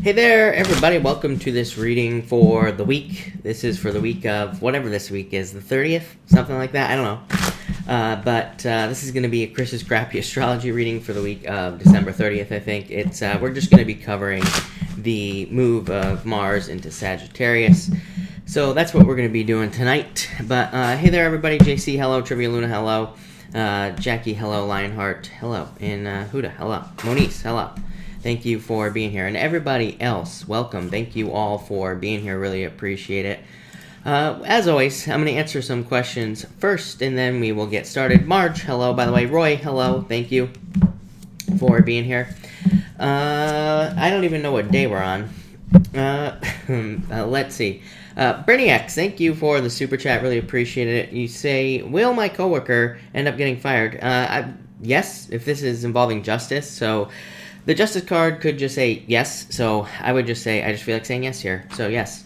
Hey there, everybody. Welcome to this reading for the week. This is for the week of whatever this week is, the 30th? Something like that? I don't know. But this is going to be a Chris's Crappy Astrology reading for the week of December 30th, I think. We're just going to be covering the move of Mars into Sagittarius. So that's what we're going to be doing tonight. But hey there, everybody. JC, hello. Trivia Luna, hello. Jackie, hello. Lionheart, hello. And Huda, hello. Moniz, hello. Thank you for being here. And everybody else, welcome. Thank you all for being here. Really appreciate it. As always, I'm going to answer some questions first, and then we will get started. Marge, hello. By the way, Roy, hello. Thank you for being here. I don't even know what day we're on. Let's see. Brainiacs, thank you for the super chat. Really appreciate it. You say, will my coworker end up getting fired? Yes, if this is involving justice. So the justice card could just say yes. So I would just say, I just feel like saying yes here. So yes.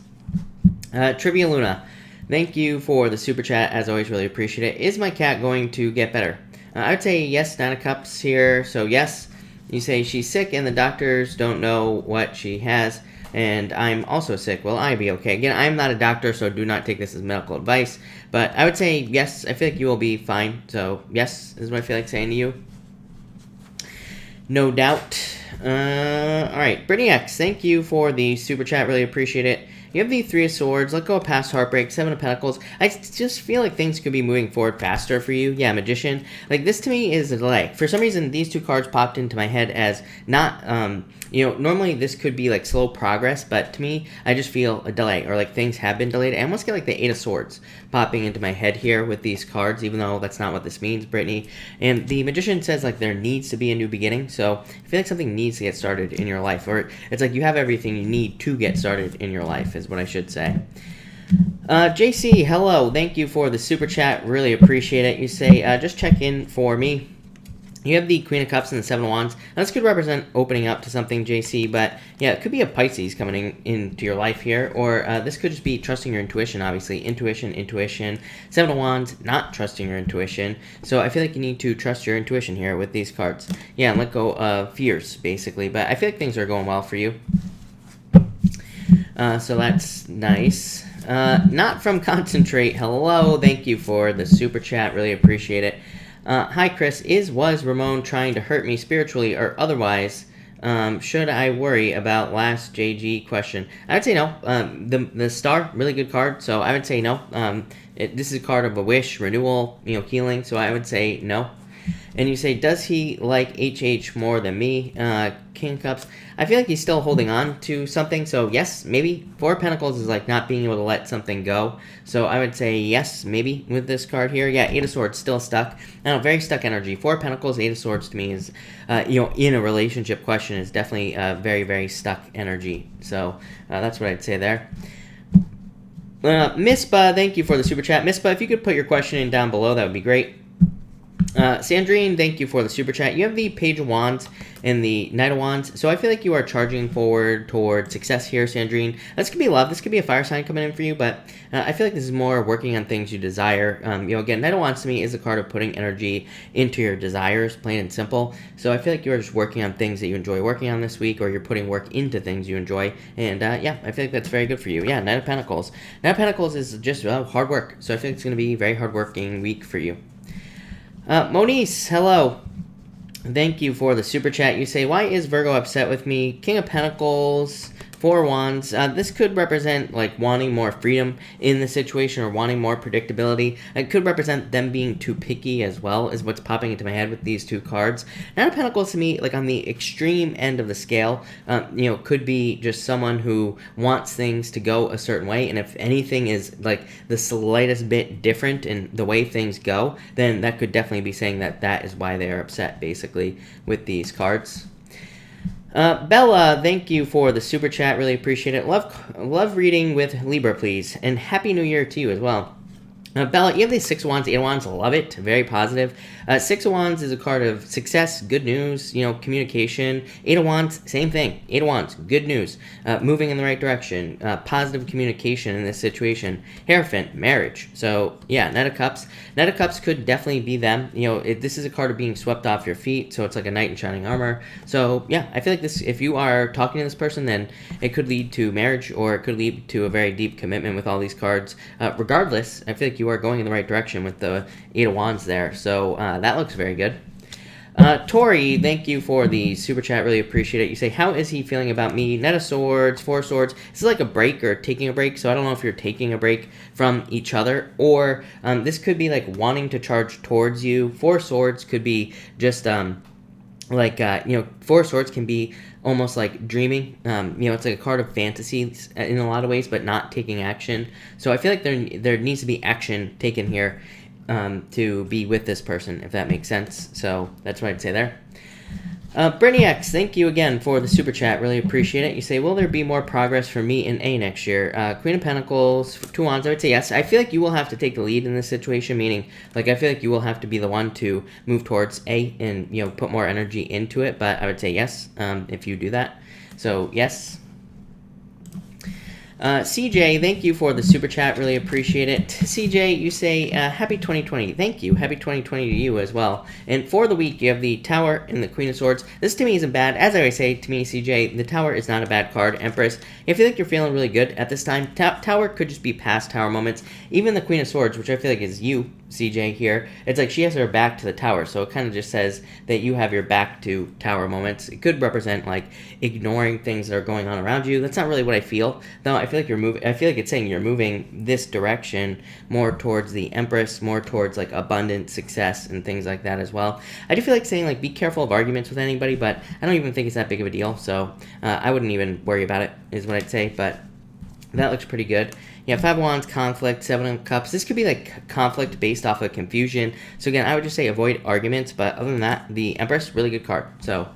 Trivia Luna, thank you for the super chat. As always, really appreciate it. Is my cat going to get better? I would say yes. 9 of Cups here. So yes. You say she's sick and the doctors don't know what she has. And I'm also sick. Will I be okay? Again, I'm not a doctor, so do not take this as medical advice. But I would say yes. I feel like you will be fine. So yes is what I feel like saying to you. No doubt. Alright, Brittany X, thank you for the super chat. Really appreciate it. You have the 3 of Swords. Let go of past heartbreak. 7 of Pentacles. I just feel like things could be moving forward faster for you. Yeah, Magician. Like, this to me is a delay. For some reason, these 2 cards popped into my head as not, normally this could be, like, slow progress, but to me, I just feel a delay, or, like, things have been delayed. I almost get, like, the 8 of Swords popping into my head here with these cards, even though that's not what this means, Brittany. And the Magician says, like, there needs to be a new beginning, so I feel like something needs to get started in your life, or it's like you have everything you need to get started in your life, is what I should say. JC, hello. Thank you for the super chat. Really appreciate it. You say, just check in for me. You have the Queen of Cups and the 7 of Wands. Now, this could represent opening up to something, JC, but yeah, it could be a Pisces coming into your life here, or this could just be trusting your intuition, obviously. Intuition. 7 of Wands, not trusting your intuition. So I feel like you need to trust your intuition here with these cards. Yeah, and let go of fears, basically. But I feel like things are going well for you. So that's nice. Not from Concentrate. Hello. Thank you for the super chat. Really appreciate it. Hi, Chris. Was Ramon trying to hurt me spiritually or otherwise? Should I worry about last JG question? I would say no. The star, really good card. So I would say no. This is a card of a wish, renewal, healing. So I would say no. And you say, does he like HH more than me? King of Cups. I feel like he's still holding on to something. So yes, maybe. 4 of Pentacles is like not being able to let something go. So I would say yes, maybe with this card here. Yeah, 8 of Swords still stuck. I don't know, very stuck energy. 4 of Pentacles, 8 of Swords to me is, in a relationship question is definitely very, very stuck energy. So that's what I'd say there. Mispa, thank you for the super chat. Mispa, if you could put your question in down below, that would be great. Sandrine, thank you for the super chat. You have the Page of Wands and the Knight of Wands, so I feel like you are charging forward toward success here, Sandrine. This could be love. This could be a fire sign coming in for you, but I feel like this is more working on things you desire. Again, Knight of Wands to me is a card of putting energy into your desires, plain and simple. So I feel like you are just working on things that you enjoy working on this week, or you're putting work into things you enjoy, and yeah, I feel like that's very good for you. Yeah, Knight of Pentacles. Knight of Pentacles is just hard work, so I think it's going to be a very hard-working week for you. Moniz, hello. Thank you for the super chat. You say, why is Virgo upset with me? King of Pentacles, 4 Wands. This could represent like wanting more freedom in the situation or wanting more predictability. It could represent them being too picky as well, is what's popping into my head with these 2 cards. Knight of Pentacles to me, like on the extreme end of the scale, could be just someone who wants things to go a certain way, and if anything is like the slightest bit different in the way things go, then that could definitely be saying that that is why they are upset, basically, with these cards. Bella, thank you for the super chat. Really appreciate it. Love reading with Libra, please. And Happy New Year to you as well. Bella, you have the Six of Wands, Eight of Wands. Love it. Very positive. Six of Wands is a card of success, good news, communication. Eight of Wands, same thing. Eight of Wands, good news. Moving in the right direction. Positive communication in this situation. Hierophant, marriage. So, yeah, Knight of Cups. Knight of Cups could definitely be them. This is a card of being swept off your feet, so it's like a knight in shining armor. So, yeah, I feel like this, if you are talking to this person, then it could lead to marriage, or it could lead to a very deep commitment with all these cards. Regardless, I feel like you are going in the right direction with the Eight of Wands there. So that looks very good. Tori, thank you for the super chat. Really appreciate it. You say, how is he feeling about me? Knight of Swords, Four of Swords. This is like a break or taking a break. So I don't know if you're taking a break from each other, or this could be like wanting to charge towards you. Four of Swords could be just Four of Swords can be almost like dreaming. It's like a card of fantasy in a lot of ways, but not taking action. So I feel like there needs to be action taken here to be with this person, if that makes sense. So that's what I'd say there. Brittany X, thank you again for the super chat. Really appreciate it. You say, will there be more progress for me in A next year? Queen of Pentacles, Two Wands, I would say yes. I feel like you will have to take the lead in this situation, meaning, I feel like you will have to be the one to move towards A and, put more energy into it, but I would say yes if you do that. So, yes. CJ, thank you for the super chat. Really appreciate it. CJ, you say, happy 2020. Thank you. Happy 2020 to you as well. And for the week, you have the Tower and the Queen of Swords. This to me isn't bad. As I always say, to me, CJ, the Tower is not a bad card. Empress, I feel like you're feeling really good at this time. Tower could just be past Tower moments. Even the Queen of Swords, which I feel like is you, CJ, here, it's like she has her back to the Tower, so it kind of just says that you have your back to Tower moments. It could represent ignoring things that are going on around you. That's not really what I feel, though. I feel like you're moving. I feel like it's saying you're moving this direction more towards the Empress, more towards abundant success and things like that as well. I do feel like saying be careful of arguments with anybody, but I don't even think it's that big of a deal, so I wouldn't even worry about it, is what I'd say. But that looks pretty good. Yeah, Five of Wands, conflict, Seven of Cups. This could be conflict based off of confusion. So again, I would just say avoid arguments. But other than that, the Empress, really good card. So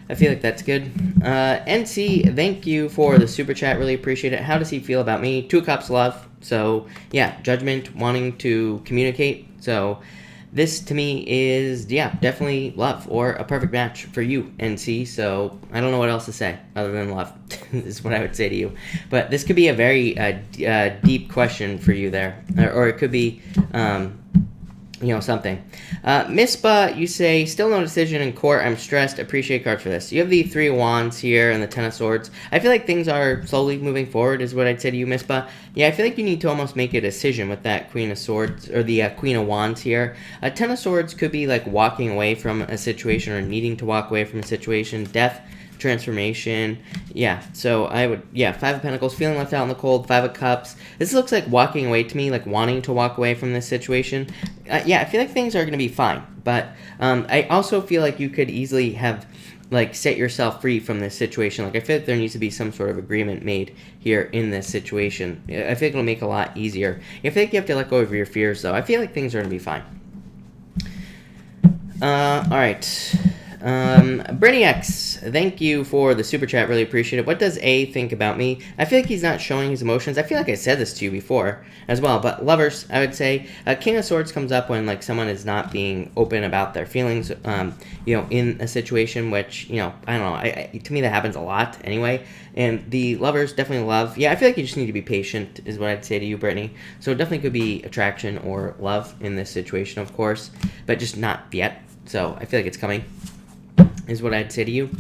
I feel like that's good. NC, thank you for the super chat. Really appreciate it. How does he feel about me? Two of Cups, love. So yeah, judgment, wanting to communicate. So this to me is, definitely love, or a perfect match for you, NC. So I don't know what else to say other than love is what I would say to you. But this could be a very deep question for you there, or it could be something. Mispa, you say, still no decision in court. I'm stressed. Appreciate card for this. You have the Three of Wands here and the Ten of Swords. I feel like things are slowly moving forward, is what I'd say to you, Mispa. Yeah, I feel like you need to almost make a decision with that Queen of Swords, or the Queen of Wands here. Ten of Swords could be walking away from a situation, or needing to walk away from a situation. Death, transformation. Yeah, so I would, Five of Pentacles, feeling left out in the cold. Five of Cups. This looks like walking away to me, wanting to walk away from this situation. I feel like things are going to be fine, but I also feel like you could easily have set yourself free from this situation. I feel like there needs to be some sort of agreement made here in this situation. I feel like it'll make it a lot easier. I feel like you have to let go of your fears, though. I feel like things are going to be fine. All right. Brittany X, thank you for the super chat. Really appreciate it. What does A think about me? I feel like he's not showing his emotions. I feel like I said this to you before as well, but lovers, I would say King of Swords comes up when someone is not being open about their feelings, in a situation, which, I don't know, to me that happens a lot anyway. And the lovers definitely love. Yeah, I feel like you just need to be patient, is what I'd say to you, Brittany. So it definitely could be attraction or love in this situation, of course, but just not yet. So I feel like it's coming, is what I'd say to you.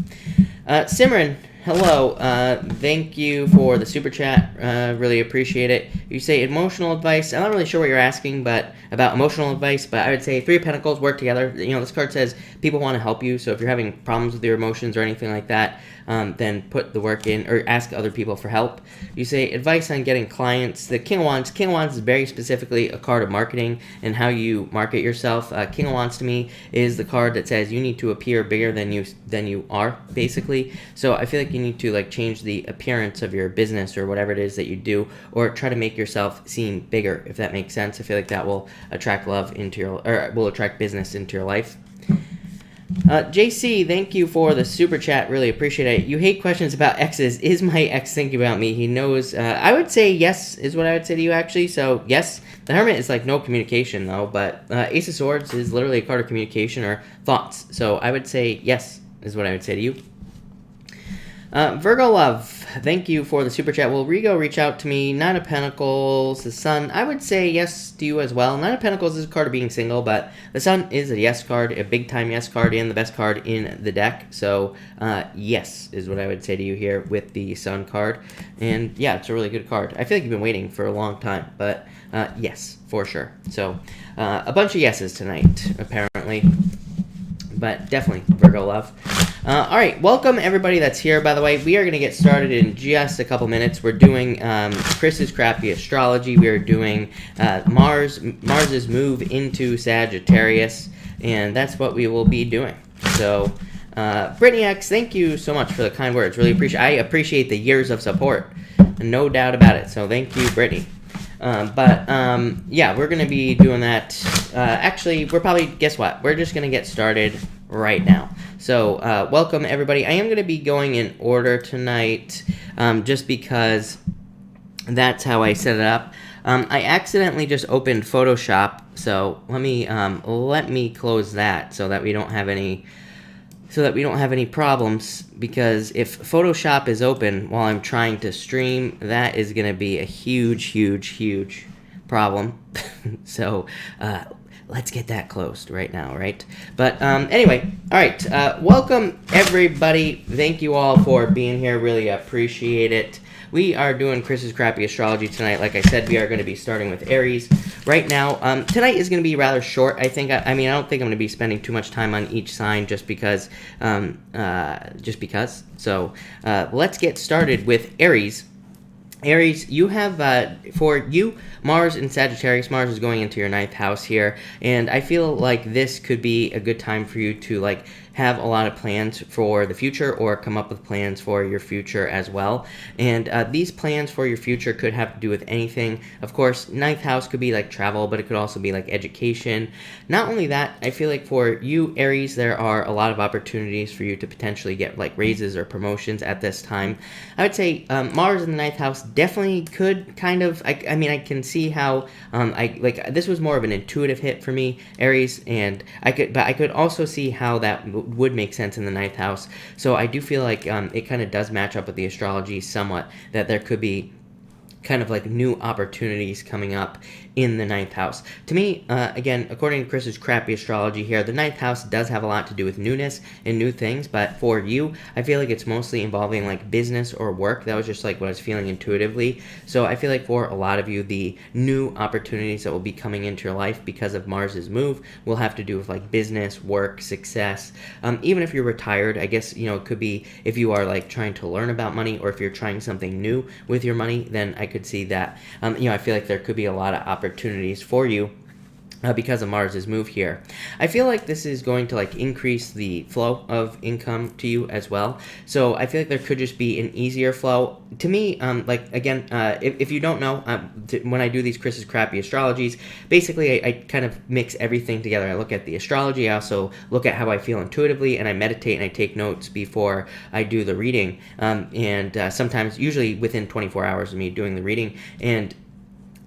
Simran, hello. Thank you for the super chat. Really appreciate it. You say emotional advice. I'm not really sure what you're asking, but about emotional advice, but I would say Three of Pentacles, work together. This card says people want to help you, so if you're having problems with your emotions or anything like that, then put the work in, or ask other people for help. You say advice on getting clients. The King of Wands. King of Wands is very specifically a card of marketing and how you market yourself. King of Wands to me is the card that says you need to appear bigger than you are, basically. So I feel like you need to change the appearance of your business or whatever it is that you do, or try to make yourself seem bigger, if that makes sense. I feel like that will attract love into your, or will attract business into your life. JC, thank you for the super chat. Really appreciate it. You hate questions about exes. Is my ex thinking about me? He knows. I would say yes is what I would say to you, actually. So, yes. The Hermit is like no communication, though. But Ace of Swords is literally a card of communication or thoughts. So, I would say yes is what I would say to you. Virgo Love, thank you for the super chat. Will Rigo reach out to me? Nine of Pentacles, the Sun. I would say yes to you as well. Nine of Pentacles is a card of being single, but the Sun is a yes card, a big time yes card, and the best card in the deck. So, yes is what I would say to you here with the Sun card. And yeah, it's a really good card. I feel like you've been waiting for a long time, but yes, for sure. So, a bunch of yeses tonight, apparently. But definitely Virgo Love. All right, welcome everybody that's here. By the way, we are going to get started in just a couple minutes. We're doing Chris's Crappy Astrology. We are doing Mars's move into Sagittarius, and that's what we will be doing. So, Brittany X, thank you so much for the kind words. Really I appreciate the years of support, no doubt about it. So thank you, Brittany. Yeah, we're going to be doing that. Actually, guess what? We're just going to get started right now. So, welcome everybody. I am going to be going in order tonight, just because that's how I set it up. I accidentally just opened Photoshop, so let me close that so that we don't have any problems, because if Photoshop is open while I'm trying to stream, that is going to be a huge problem. So, let's get that closed right now, right? But anyway, all right. Welcome, everybody. Thank you all for being here. Really appreciate it. We are doing Chris's Crappy Astrology tonight. Like I said, we are going to be starting with Aries right now. Tonight is going to be rather short, I think. I mean, I don't think I'm going to be spending too much time on each sign just because. So let's get started with Aries. Aries, you have, for you, Mars in Sagittarius. Mars is going into your 9th house here, and I feel like this could be a good time for you to, like, have a lot of plans for the future or come up with plans for your future as well. And these plans for your future could have to do with anything. Of course, 9th house could be like travel, but it could also be like education. Not only that, I feel like for you, Aries, there are a lot of opportunities for you to potentially get like raises or promotions at this time. I would say Mars in the 9th house definitely could kind of, I mean, I can see how, this was more of an intuitive hit for me, Aries, and I could also see how that would make sense in the 9th house. So I do feel like it kind of does match up with the astrology somewhat, that there could be kind of like new opportunities coming up in the 9th house. To me, again, according to Chris's Crappy Astrology here, the 9th house does have a lot to do with newness and new things, but for you, I feel like it's mostly involving like business or work. That was just like what I was feeling intuitively. So I feel like for a lot of you, the new opportunities that will be coming into your life because of Mars's move will have to do with like business, work, success. Even if you're retired, I guess, you know, it could be if you are like trying to learn about money, or if you're trying something new with your money, then I could see that. I feel like there could be a lot of opportunities for you because of Mars's move here. I feel like this is going to like increase the flow of income to you as well. So I feel like there could just be an easier flow. To me, if you don't know, when I do these Chris's Crappy Astrologies, basically I kind of mix everything together. I look at the astrology, I also look at how I feel intuitively, and I meditate and I take notes before I do the reading. Sometimes, usually within 24 hours of me doing the reading. And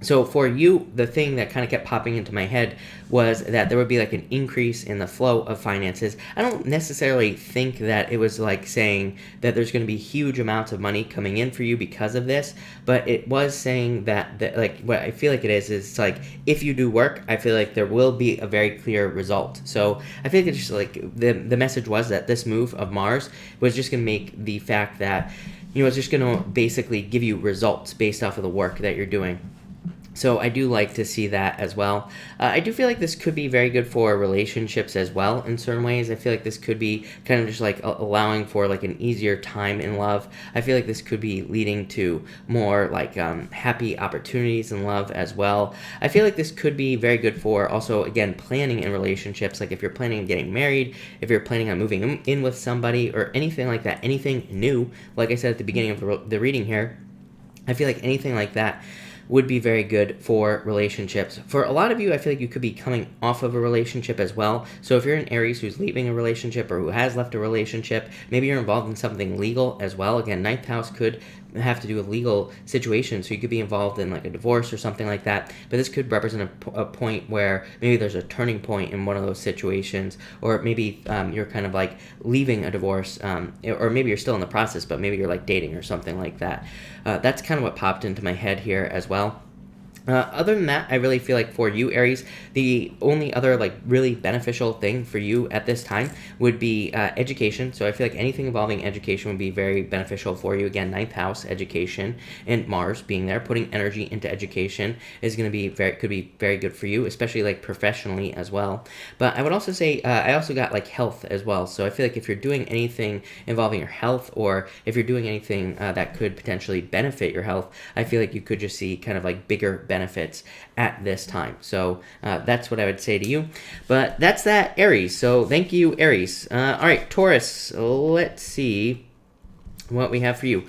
so for you, the thing that kind of kept popping into my head was that there would be like an increase in the flow of finances. I don't necessarily think that it was like saying that there's going to be huge amounts of money coming in for you because of this, but it was saying that like what I feel like it is like if you do work, I feel like there will be a very clear result. So I feel like it's just like the message was that this move of Mars was just going to make the fact that, you know, it's just going to basically give you results based off of the work that you're doing. So I do like to see that as well. I do feel like this could be very good for relationships as well in certain ways. I feel like this could be kind of just like allowing for like an easier time in love. I feel like this could be leading to more like happy opportunities in love as well. I feel like this could be very good for also, again, planning in relationships. Like if you're planning on getting married, if you're planning on moving in with somebody or anything like that, anything new, like I said at the beginning of the reading here, I feel like anything like that would be very good for relationships. For a lot of you, I feel like you could be coming off of a relationship as well. So if you're an Aries who's leaving a relationship or who has left a relationship, maybe you're involved in something legal as well. Again, ninth house could have to do with legal situations, so you could be involved in like a divorce or something like that, but this could represent a point where maybe there's a turning point in one of those situations, or maybe you're kind of like leaving a divorce, or maybe you're still in the process, but maybe you're like dating or something like that. That's kind of what popped into my head here as well. Other than that, I really feel like for you, Aries, the only other like really beneficial thing for you at this time would be education. So I feel like anything involving education would be very beneficial for you. Again, ninth house, education, and Mars being there, putting energy into education is going to be could be very good for you, especially like professionally as well. But I would also say I also got like health as well. So I feel like if you're doing anything involving your health, or if you're doing anything that could potentially benefit your health, I feel like you could just see kind of like bigger benefits at this time. So that's what I would say to you. But that's that, Aries. So thank you, Aries. All right, Taurus. Let's see what we have for you.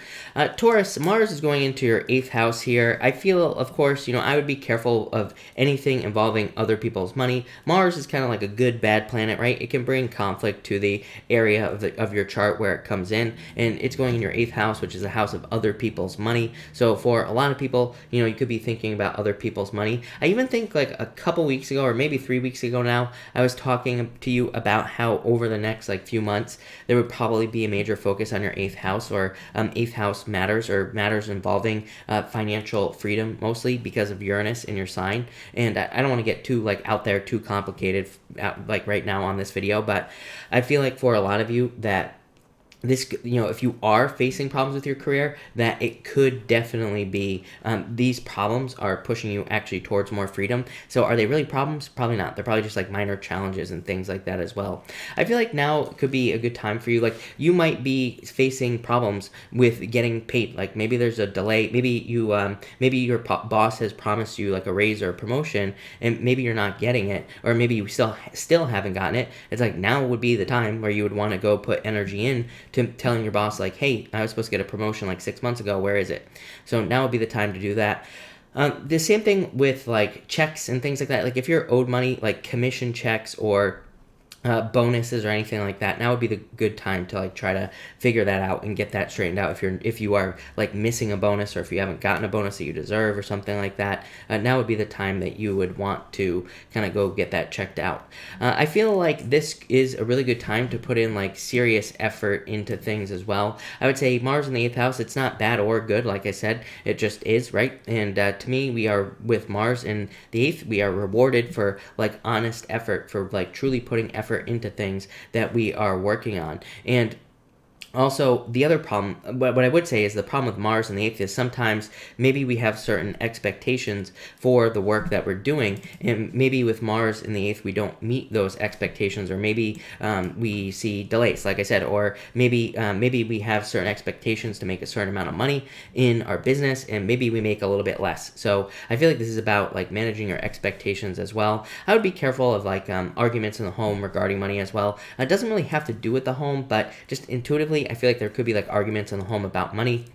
Taurus, Mars is going into your 8th house here. I feel, of course, I would be careful of anything involving other people's money. Mars is kind of like a good, bad planet, right? It can bring conflict to the area of your chart where it comes in, and it's going in your 8th house, which is a house of other people's money. So for a lot of people, you could be thinking about other people's money. I even think like a couple weeks ago, or maybe 3 weeks ago now, I was talking to you about how over the next like few months, there would probably be a major focus on your 8th house, or 8th house matters, or matters involving financial freedom, mostly because of Uranus in your sign. And I don't want to get too like out there, too complicated like right now on this video, but I feel like for a lot of you that this, if you are facing problems with your career, that it could definitely be these problems are pushing you actually towards more freedom. So are they really problems? Probably not. They're probably just like minor challenges and things like that as well. I feel like now could be a good time for you. Like you might be facing problems with getting paid. Like maybe there's a delay. Maybe you maybe your boss has promised you like a raise or a promotion, and maybe you're not getting it, or maybe you still haven't gotten it. It's like now would be the time where you would want to go put energy in to telling your boss like, hey, I was supposed to get a promotion like 6 months ago, where is it? So now would be the time to do that. The same thing with like checks and things like that. Like if you're owed money, like commission checks or bonuses or anything like that, now would be the good time to like try to figure that out and get that straightened out. If you are like missing a bonus, or if you haven't gotten a bonus that you deserve or something like that, now would be the time that you would want to kind of go get that checked out. I feel like this is a really good time to put in like serious effort into things as well. I would say Mars in the 8th house, it's not bad or good, like I said, it just is, right? And to me, we are with Mars in the 8th, we are rewarded for like honest effort, for like truly putting effort into things that we are working on. And also, the other problem, what I would say is the problem with Mars in the 8th is sometimes maybe we have certain expectations for the work that we're doing, and maybe with Mars in the 8th we don't meet those expectations, or maybe we see delays, like I said, or maybe we have certain expectations to make a certain amount of money in our business, and maybe we make a little bit less. So I feel like this is about like managing your expectations as well. I would be careful of like arguments in the home regarding money as well. It doesn't really have to do with the home, but just intuitively, I feel like there could be like arguments in the home about money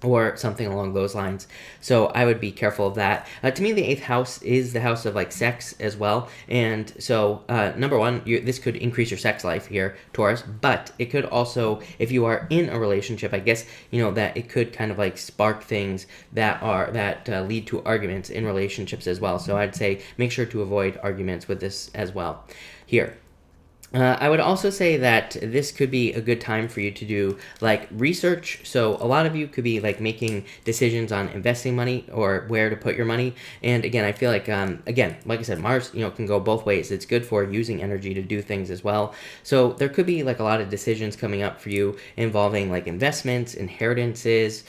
or something along those lines. So I would be careful of that. To me, the 8th house is the house of like sex as well. And so number one, this could increase your sex life here, Taurus, but it could also, if you are in a relationship, I guess, that it could kind of like spark things that lead to arguments in relationships as well. So I'd say make sure to avoid arguments with this as well here. I would also say that this could be a good time for you to do like research. So a lot of you could be like making decisions on investing money or where to put your money. And again, I feel like, again, like I said, Mars, can go both ways. It's good for using energy to do things as well. So there could be like a lot of decisions coming up for you involving like investments, inheritances,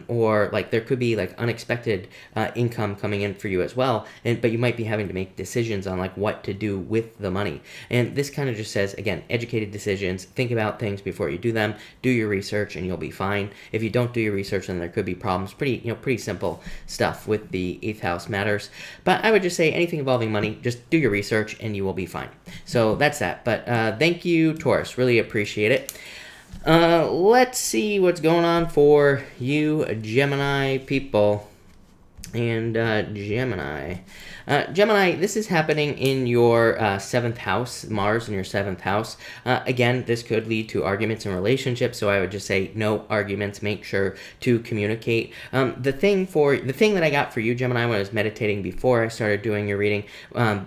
or like there could be like unexpected income coming in for you as well. But you might be having to make decisions on like what to do with the money. And this kind of just says, again, educated decisions. Think about things before you do them. Do your research and you'll be fine. If you don't do your research, then there could be problems. Pretty simple stuff with the 8th house matters. But I would just say anything involving money, just do your research and you will be fine. So that's that. But thank you, Taurus. Really appreciate it. Let's see what's going on for you Gemini people. And Gemini. Gemini, this is happening in your 7th house, Mars in your 7th house. Again, this could lead to arguments in relationships, so I would just say no arguments. Make sure to communicate. The thing that I got for you, Gemini, when I was meditating before I started doing your reading,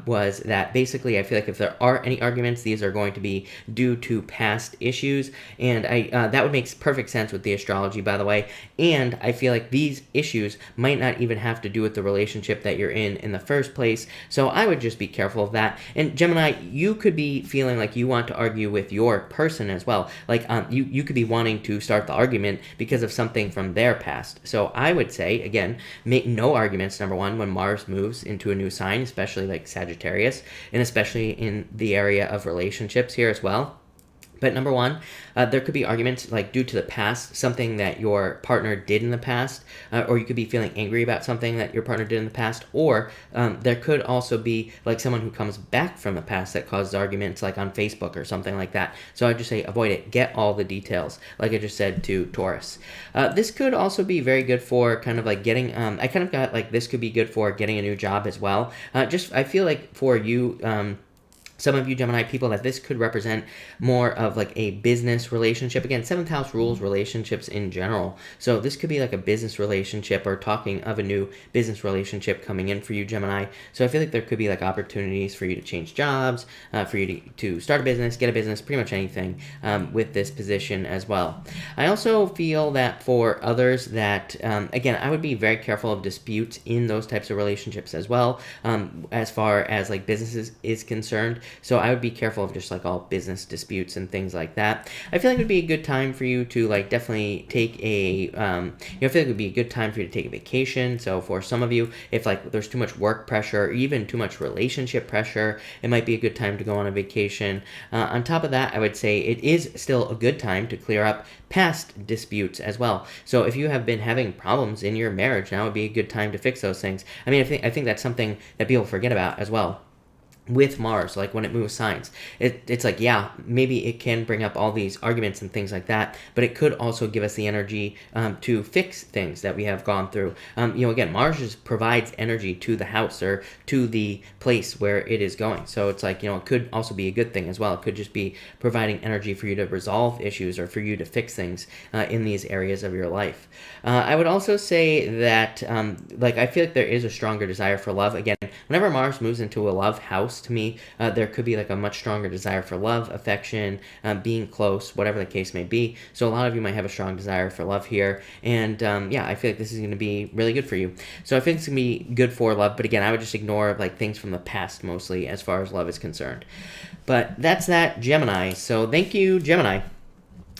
was that basically I feel like if there are any arguments, these are going to be due to past issues, and that would make perfect sense with the astrology, by the way. And I feel like these issues might not even have to do with the relationship that you're in the first place, so I would just be careful of that. And Gemini, you could be feeling like you want to argue with your person as well. Like you could be wanting to start the argument because of something from their past. So I would say, again, make no arguments, number one, when Mars moves into a new sign, especially like Sagittarius, and especially in the area of relationships here as well. But number one, there could be arguments like due to the past, something that your partner did in the past, or you could be feeling angry about something that your partner did in the past, or there could also be like someone who comes back from the past that causes arguments like on Facebook or something like that. So I'd just say avoid it. Get all the details, like I just said to Taurus. This could also be very good for kind of like getting, I kind of got like this could be good for getting a new job as well. I feel like for you, some of you Gemini people, that this could represent more of like a business relationship. Again, 7th house rules relationships in general. So this could be like a business relationship or talking of a new business relationship coming in for you, Gemini. So I feel like there could be like opportunities for you to change jobs, for you to start a business, get a business, pretty much anything with this position as well. I also feel that for others that, again, I would be very careful of disputes in those types of relationships as well, as far as like businesses is concerned. So I would be careful of just like all business disputes and things like that. I feel like it would be a good time for you to like definitely take I feel like it would be a good time for you to take a vacation. So for some of you, if like there's too much work pressure or even too much relationship pressure, it might be a good time to go on a vacation. On top of that, I would say it is still a good time to clear up past disputes as well. So if you have been having problems in your marriage, now would be a good time to fix those things. I mean, I think that's something that people forget about as well. With Mars, like when it moves signs, it's like, yeah, maybe it can bring up all these arguments and things like that, but it could also give us the energy to fix things that we have gone through. Again, Mars just provides energy to the house or to the place where it is going. So it's like, it could also be a good thing as well. It could just be providing energy for you to resolve issues or for you to fix things in these areas of your life. I would also say that, I feel like there is a stronger desire for love. Again, whenever Mars moves into a love house, to me, there could be like a much stronger desire for love, affection, being close, whatever the case may be. So a lot of you might have a strong desire for love here, and I feel like this is going to be really good for you. So I think it's going to be good for love, but again, I would just ignore like things from the past mostly as far as love is concerned. But that's that, Gemini. So thank you, Gemini.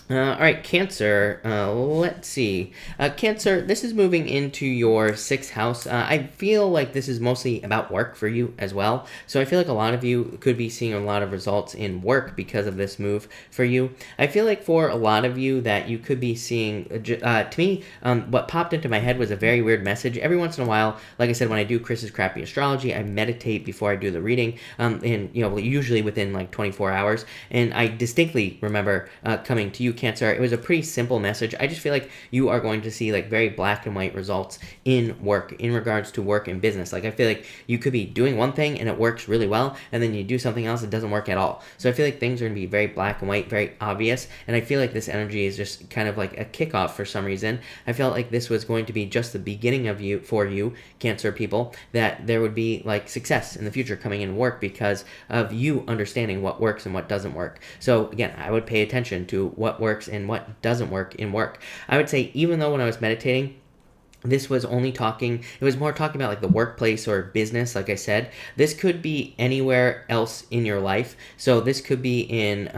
All right, Cancer, let's see. Cancer, this is moving into your 6th house. I feel like this is mostly about work for you as well. So I feel like a lot of you could be seeing a lot of results in work because of this move for you. I feel like for a lot of you that you could be seeing, to me, what popped into my head was a very weird message. Every once in a while, like I said, when I do Chris's Crappy Astrology, I meditate before I do the reading, and usually within like 24 hours. And I distinctly remember coming to you, Cancer. It was a pretty simple message. I just feel like you are going to see like very black and white results in work, in regards to work and business. Like I feel like you could be doing one thing and it works really well, and then you do something else that doesn't work at all. So I feel like things are going to be very black and white, very obvious, and I feel like this energy is just kind of like a kickoff for some reason. I felt like this was going to be just the beginning of for you, Cancer people, that there would be like success in the future coming in work because of you understanding what works and what doesn't work. So again, I would pay attention to what works and what doesn't work in work. I would say, even though when I was meditating, this was only talking, it was more talking about like the workplace or business, like I said. This could be anywhere else in your life. So this could be in,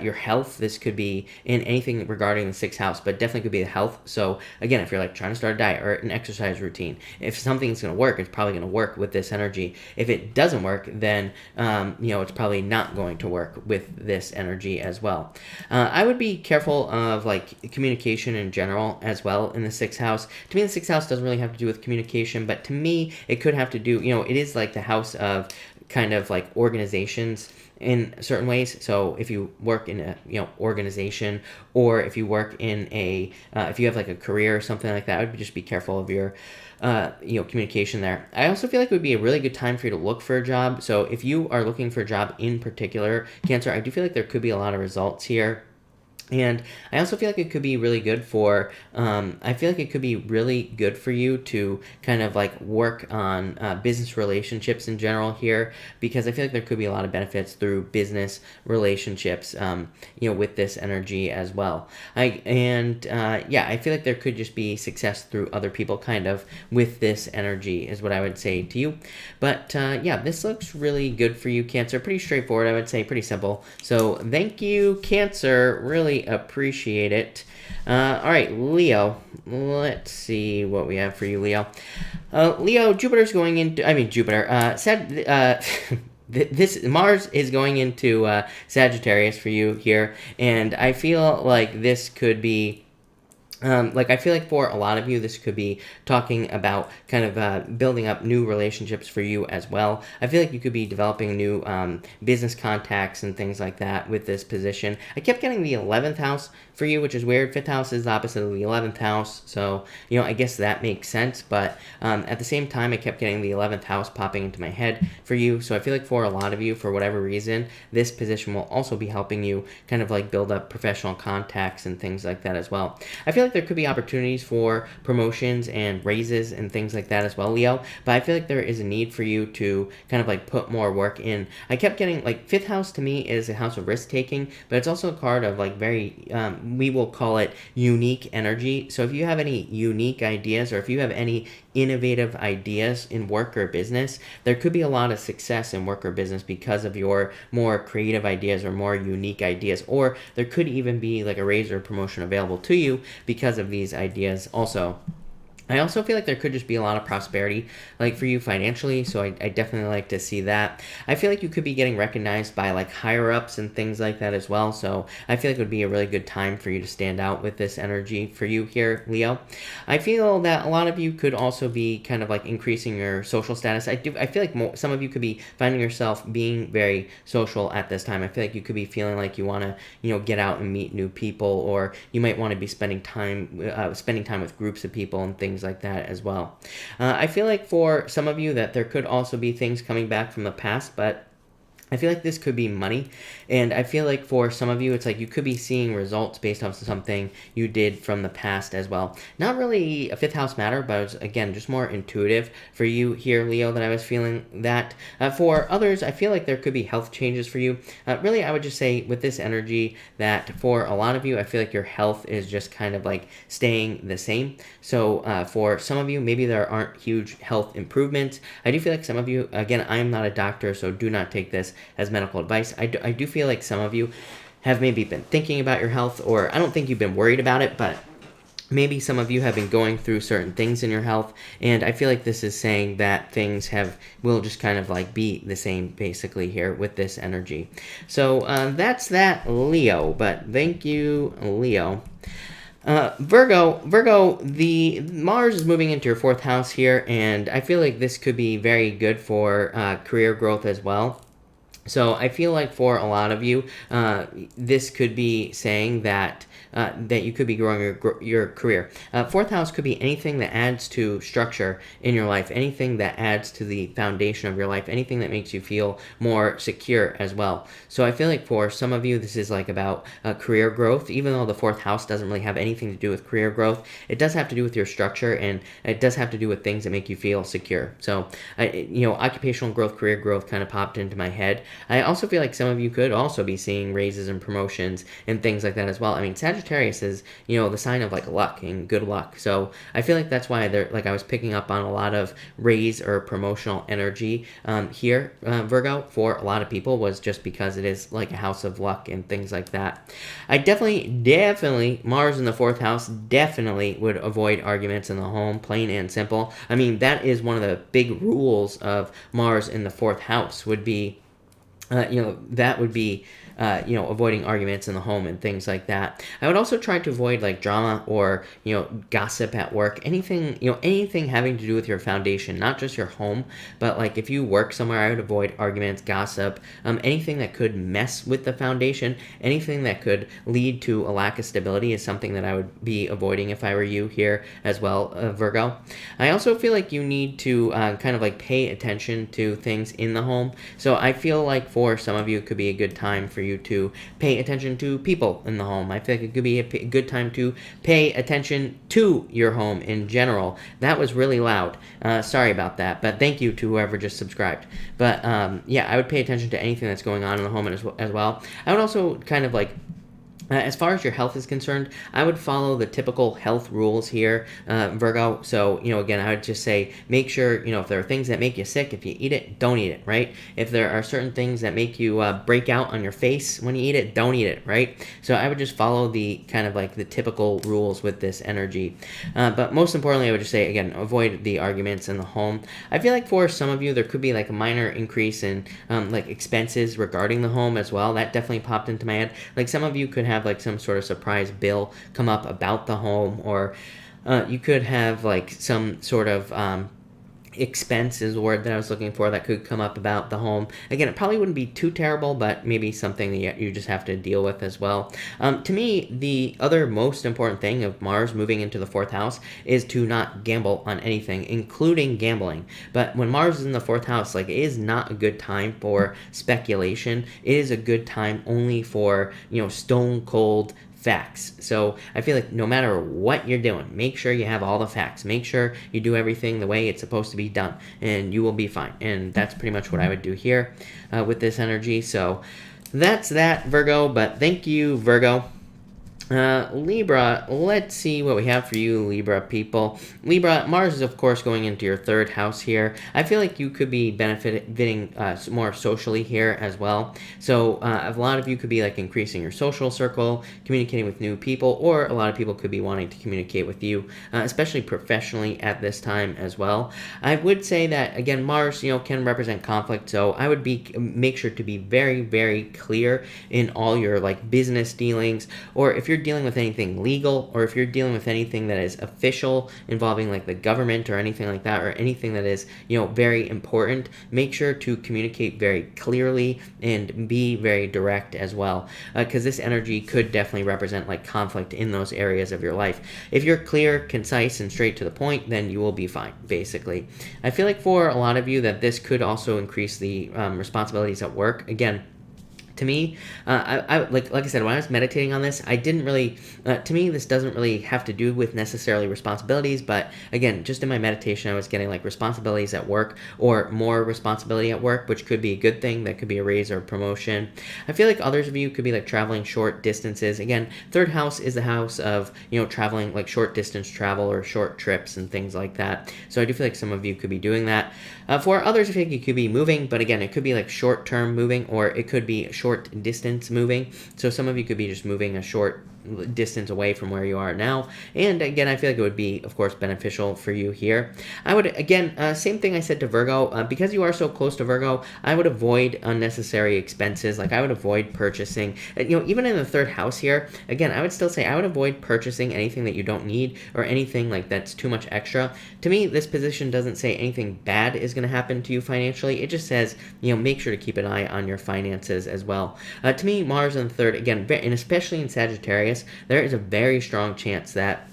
your health. This could be in anything regarding the 6th house, but definitely could be the health. So again, if you're like trying to start a diet or an exercise routine, if something's going to work, it's probably going to work with this energy. If it doesn't work, then, it's probably not going to work with this energy as well. I would be careful of like communication in general as well. In the 6th house. To me, the 6th house doesn't really have to do with communication, but to me, it could have to do, it is like the house of kind of like organizations in certain ways. So if you work in a organization, or if you work in a if you have like a career or something like that, I would just be careful of your communication there. I also feel like it would be a really good time for you to look for a job. So if you are looking for a job in particular, Cancer, I do feel like there could be a lot of results here. And I also feel like it could be really good for, I feel like it could be really good for you to kind of like work on business relationships in general here, because I feel like there could be a lot of benefits through business relationships, with this energy as well. I feel like there could just be success through other people kind of with this energy is what I would say to you. But this looks really good for you, Cancer. Pretty straightforward, I would say, pretty simple. So thank you, Cancer. Really appreciate it. All right, Leo. Let's see what we have for you, Leo. Leo, Jupiter's going into. Jupiter. This Mars is going into Sagittarius for you here, and I feel like this could be. I feel like for a lot of you, this could be talking about kind of building up new relationships for you as well. I feel like you could be developing new business contacts and things like that with this position. I kept getting the 11th house for you, which is weird. 5th house is the opposite of the 11th house, so, I guess that makes sense, but at the same time, I kept getting the 11th house popping into my head for you, so I feel like for a lot of you, for whatever reason, this position will also be helping you kind of like build up professional contacts and things like that as well. I feel like there could be opportunities for promotions and raises and things like that as well, Leo, but I feel like there is a need for you to kind of like put more work in. I kept getting, like, 5th house to me is a house of risk-taking, but it's also a card of like very, we will call it unique energy. So if you have any unique ideas, or if you have any innovative ideas in work or business, there could be a lot of success in work or business because of your more creative ideas or more unique ideas, or there could even be like a raise or promotion available to you because of these ideas also. I also feel like there could just be a lot of prosperity, like, for you financially, so I definitely like to see that. I feel like you could be getting recognized by, like, higher-ups and things like that as well, so I feel like it would be a really good time for you to stand out with this energy for you here, Leo. I feel that a lot of you could also be kind of, like, increasing your social status. I feel like some of you could be finding yourself being very social at this time. I feel like you could be feeling like you want to, get out and meet new people, or you might want to be spending time with groups of people and things like that as well. I feel like for some of you that there could also be things coming back from the past, but I feel like this could be money, and I feel like for some of you, it's like you could be seeing results based off of something you did from the past as well. Not really a 5th house matter, but it was, again, just more intuitive for you here, Leo, that I was feeling that. For others, I feel like there could be health changes for you. Really, I would just say with this energy that for a lot of you, I feel like your health is just kind of like staying the same. So for some of you, maybe there aren't huge health improvements. I do feel like some of you, again, I am not a doctor, so do not take this as medical advice. I do feel like some of you have maybe been thinking about your health, or I don't think you've been worried about it, but maybe some of you have been going through certain things in your health, and I feel like this is saying that things will just kind of like be the same basically here with this energy. So that's that, Leo, but thank you, Leo. Virgo, the Mars is moving into your 4th house here, and I feel like this could be very good for career growth as well. So I feel like for a lot of you, this could be saying that you could be growing your career. 4th house could be anything that adds to structure in your life, anything that adds to the foundation of your life, anything that makes you feel more secure as well. So I feel like for some of you, this is like about career growth. Even though the 4th house doesn't really have anything to do with career growth, it does have to do with your structure, and it does have to do with things that make you feel secure. So, occupational growth, career growth kind of popped into my head. I also feel like some of you could also be seeing raises and promotions and things like that as well. I mean, Sagittarius is, the sign of like luck and good luck. So I feel like that's why I was picking up on a lot of raise or promotional energy here, Virgo, for a lot of people, was just because it is like a house of luck and things like that. I definitely, Mars in the 4th house, definitely would avoid arguments in the home, plain and simple. I mean, that is one of the big rules of Mars in the 4th house would be, that would be avoiding arguments in the home and things like that. I would also try to avoid like drama or, gossip at work, anything having to do with your foundation, not just your home, but like if you work somewhere, I would avoid arguments, gossip, anything that could mess with the foundation, anything that could lead to a lack of stability is something that I would be avoiding if I were you here as well, Virgo. I also feel like you need to kind of like pay attention to things in the home. So I feel like for some of you, it could be a good time for you to pay attention to people in the home. I feel like it could be a good time to pay attention to your home in general. That was really loud. Sorry about that, but thank you to whoever just subscribed. But yeah, I would pay attention to anything that's going on in the home as well. I would also kind of like as far as your health is concerned, I would follow the typical health rules here, Virgo. So, again, I would just say, make sure, if there are things that make you sick, if you eat it, don't eat it, right? If there are certain things that make you break out on your face when you eat it, don't eat it, right? So I would just follow the kind of like the typical rules with this energy. But most importantly, I would just say, again, avoid the arguments in the home. I feel like for some of you, there could be like a minor increase in like expenses regarding the home as well. That definitely popped into my head. Like some of you could have like some sort of surprise bill come up about the home, or you could have like some sort of expense is the word that I was looking for that could come up about the home. Again, it probably wouldn't be too terrible, but maybe something that you just have to deal with as well. To me, the other most important thing of Mars moving into the 4th house is to not gamble on anything, including gambling. But when Mars is in the 4th house, like, it is not a good time for speculation. It is a good time only for, stone cold facts. So I feel like no matter what you're doing, make sure you have all the facts. Make sure you do everything the way it's supposed to be done, and you will be fine. And that's pretty much what I would do here with this energy. So that's that, Virgo. But thank you, Virgo. Libra, let's see what we have for you, Libra people. Libra, Mars is, of course, going into your 3rd house here. I feel like you could be benefiting more socially here as well. So a lot of you could be like increasing your social circle, communicating with new people, or a lot of people could be wanting to communicate with you, especially professionally at this time as well. I would say that, again, Mars, can represent conflict. So I would make sure to be very, very clear in all your like business dealings, or if you're dealing with anything legal, or if you're dealing with anything that is official involving like the government or anything like that, or anything that is very important, make sure to communicate very clearly and be very direct as well, because this energy could definitely represent like conflict in those areas of your life. If you're clear, concise, and straight to the point, then you will be fine, basically. I feel like for a lot of you that this could also increase the responsibilities at work. Again, to me, like I said, when I was meditating on this, I didn't really, to me, this doesn't really have to do with necessarily responsibilities, but again, just in my meditation, I was getting like responsibilities at work, or more responsibility at work, which could be a good thing. That could be a raise or a promotion. I feel like others of you could be like traveling short distances. Again, 3rd house is the house of, traveling like short distance travel or short trips and things like that. So I do feel like some of you could be doing that. For others, I think you could be moving, but again, it could be like short-term moving, or it could be short distance moving. So some of you could be just moving a short distance away from where you are now. And again, I feel like it would be, of course, beneficial for you here. I would, again, same thing I said to Virgo, because you are so close to Virgo, I would avoid unnecessary expenses. Like I would avoid purchasing, even in the 3rd house here, again, I would still say I would avoid purchasing anything that you don't need, or anything like that's too much extra. To me, this position doesn't say anything bad is going to happen to you financially. It just says, make sure to keep an eye on your finances as well. To me, Mars in the 3rd, again, and especially in Sagittarius, there is a very strong chance that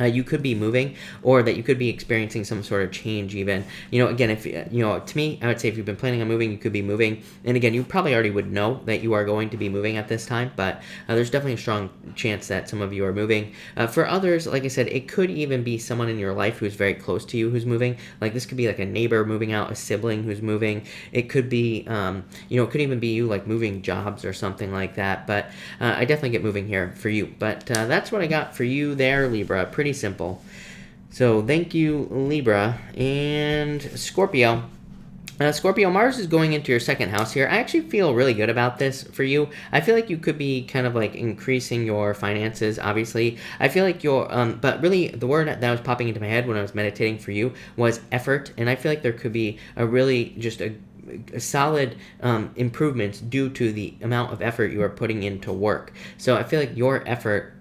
you could be moving, or that you could be experiencing some sort of change even. Again, if, to me, I would say if you've been planning on moving, you could be moving. And again, you probably already would know that you are going to be moving at this time, but there's definitely a strong chance that some of you are moving. For others, like I said, it could even be someone in your life who's very close to you who's moving. Like this could be like a neighbor moving out, a sibling who's moving. It could be, it could even be you like moving jobs or something like that. But I definitely get moving here for you. But that's what I got for you there, Libra. Pretty simple. So thank you, Libra. And Scorpio. Scorpio, Mars is going into your 2nd house here. I actually feel really good about this for you. I feel like you could be kind of like increasing your finances, obviously. I feel like but really the word that was popping into my head when I was meditating for you was effort. And I feel like there could be a really just a solid improvements due to the amount of effort you are putting into work. So I feel like your effort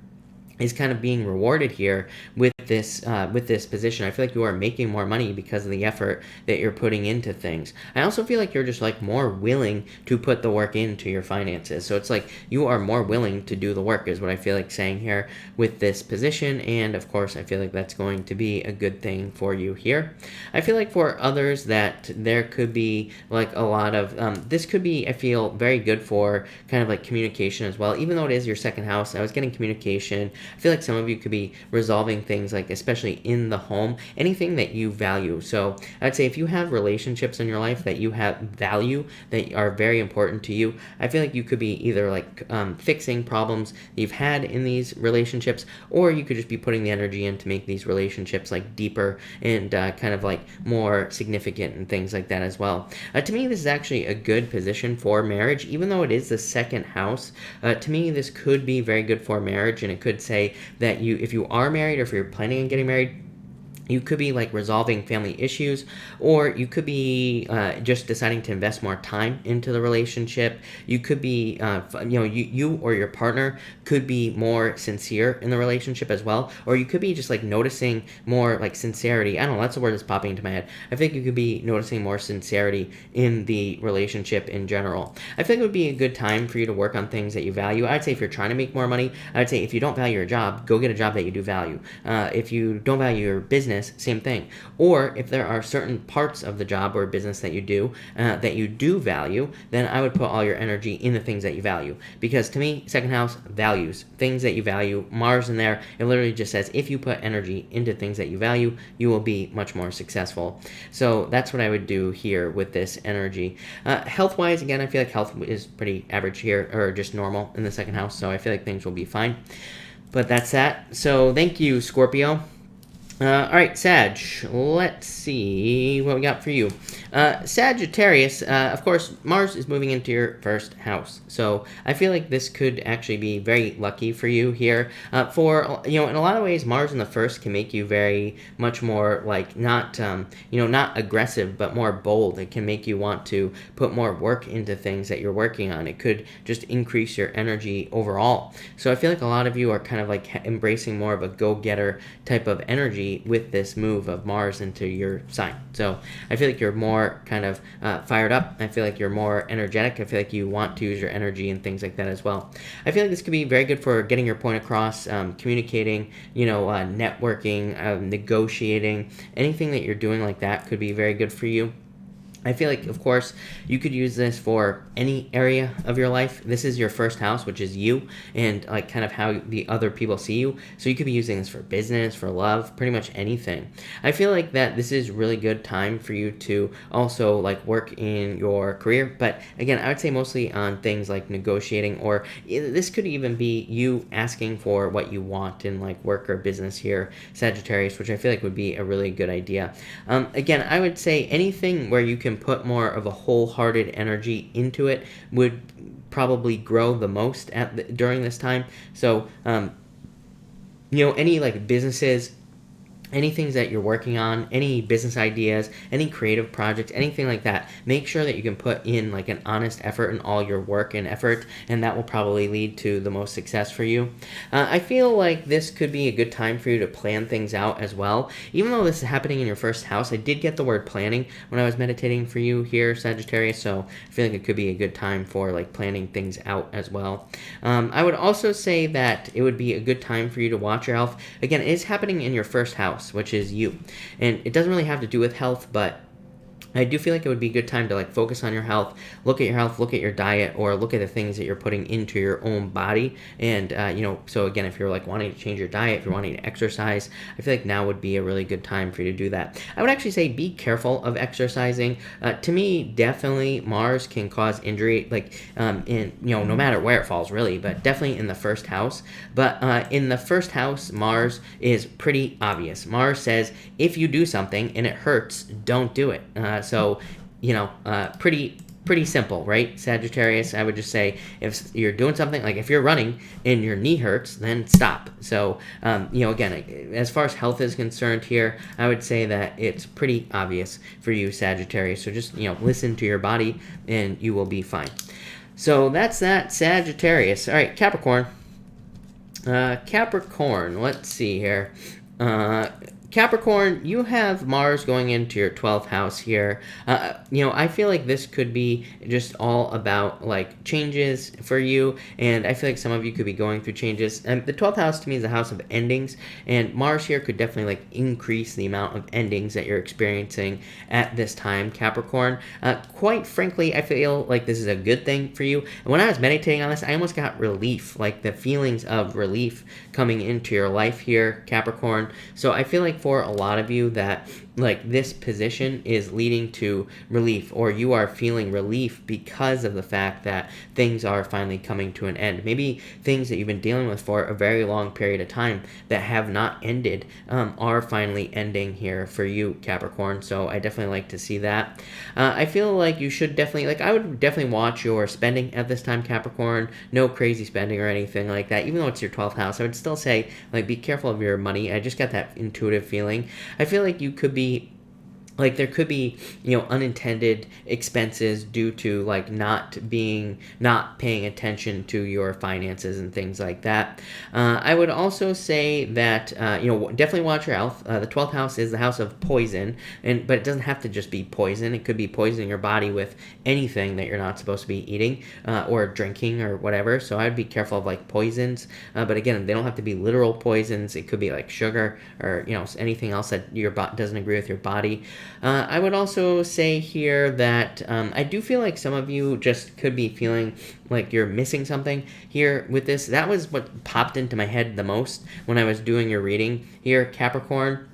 is kind of being rewarded here with this position. I feel like you are making more money because of the effort that you're putting into things. I also feel like you're just like more willing to put the work into your finances. So it's like you are more willing to do the work is what I feel like saying here with this position. And of course, I feel like that's going to be a good thing for you here. I feel like for others that there could be like a lot of, this could be, I feel, very good for kind of like communication as well. Even though it is your second house, I was getting communication. I feel like some of you could be resolving things like, especially in the home, anything that you value. So I'd say if you have relationships in your life that you have value, that are very important to you, I feel like you could be either like fixing problems that you've had in these relationships, or you could just be putting the energy in to make these relationships like deeper and kind of like more significant and things like that as well. To me, this is actually a good position for marriage, even though it is the second house. To me, this could be very good for marriage, and it could say that if you are married or if you're planning on getting married, you could be like resolving family issues, or you could be just deciding to invest more time into the relationship. You could be, you or your partner could be more sincere in the relationship as well, or you could be just like noticing more like sincerity. I don't know, that's the word that's popping into my head. I think you could be noticing more sincerity in the relationship in general. I think it would be a good time for you to work on things that you value. I'd say if you're trying to make more money, I'd say if you don't value your job, go get a job that you do value. If you don't value your business, same thing. Or if there are certain parts of the job or business that you do value, then I would put all your energy in the things that you value. Because to me, second house values, things that you value, Mars in there, it literally just says if you put energy into things that you value, you will be much more successful. So that's what I would do here with this energy. Health-wise, again, I feel like health is pretty average here, or just normal in the second house, so I feel like things will be fine. But that's that. So thank you, Scorpio. All right, Sag, let's see what we got for you. Sagittarius, of course, Mars is moving into your first house. So I feel like this could actually be very lucky for you here. In a lot of ways, Mars in the first can make you very much more like not aggressive, but more bold. It can make you want to put more work into things that you're working on. It could just increase your energy overall. So I feel like a lot of you are kind of like embracing more of a go-getter type of energy with this move of Mars into your sign. So I feel like you're more kind of fired up. I feel like you're more energetic. I feel like you want to use your energy and things like that as well. I feel like this could be very good for getting your point across, communicating, networking, negotiating, anything that you're doing like that could be very good for you. I feel like, of course, you could use this for any area of your life. This is your first house, which is you, and like kind of how the other people see you. So you could be using this for business, for love, pretty much anything. I feel like that this is really good time for you to also like work in your career. But again, I would say mostly on things like negotiating, or this could even be you asking for what you want in like work or business here, Sagittarius, which I feel like would be a really good idea. Again, I would say anything where you can put more of a wholehearted energy into it would probably grow the most during this time. So, any like businesses, any things that you're working on, any business ideas, any creative projects, anything like that, make sure that you can put in like an honest effort in all your work and effort, and that will probably lead to the most success for you. I feel like this could be a good time for you to plan things out as well. Even though this is happening in your first house, I did get the word planning when I was meditating for you here, Sagittarius, so I feel like it could be a good time for like planning things out as well. I would also say that it would be a good time for you to watch your health. Again, it is happening in your first house, which is you, and it doesn't really have to do with health, but I do feel like it would be a good time to like focus on your health, look at your diet, or look at the things that you're putting into your own body. And, so again, if you're like wanting to change your diet, if you're wanting to exercise, I feel like now would be a really good time for you to do that. I would actually say be careful of exercising. To me, definitely Mars can cause injury, like, no matter where it falls really, but definitely in the first house. But in the first house, Mars is pretty obvious. Mars says, if you do something and it hurts, don't do it. Pretty pretty simple, right? Sagittarius, I would just say if you're doing something, like if you're running and your knee hurts, then stop. So, again, as far as health is concerned here, I would say that it's pretty obvious for you, Sagittarius. So just, listen to your body and you will be fine. So that's that, Sagittarius. All right, Capricorn. Capricorn, let's see here. Capricorn, you have Mars going into your 12th house here. I feel like this could be just all about like changes for you, and I feel like some of you could be going through changes. And the 12th house to me is a house of endings, and Mars here could definitely like increase the amount of endings that you're experiencing at this time, Capricorn. Quite frankly, I feel like this is a good thing for you. And when I was meditating on this, I almost got relief, like the feelings of relief coming into your life here, Capricorn. So I feel like for a lot of you that like this position is leading to relief, or you are feeling relief because of the fact that things are finally coming to an end. Maybe things that you've been dealing with for a very long period of time that have not ended are finally ending here for you, Capricorn. So I definitely like to see that. I feel like you should definitely, like, I would definitely watch your spending at this time, Capricorn. No crazy spending or anything like that. Even though it's your 12th house, I would still say, like, be careful of your money. I just got that intuitive feeling. I feel like you could be like there could be unintended expenses due to like not paying attention to your finances and things like that. I would also say that definitely watch your health. The 12th house is the house of poison, but it doesn't have to just be poison. It could be poisoning your body with anything that you're not supposed to be eating or drinking or whatever. So I'd be careful of like poisons, but again, they don't have to be literal poisons. It could be like sugar or anything else that your doesn't agree with your body. I would also say here that I do feel like some of you just could be feeling like you're missing something here with this. That was what popped into my head the most when I was doing your reading here, Capricorn,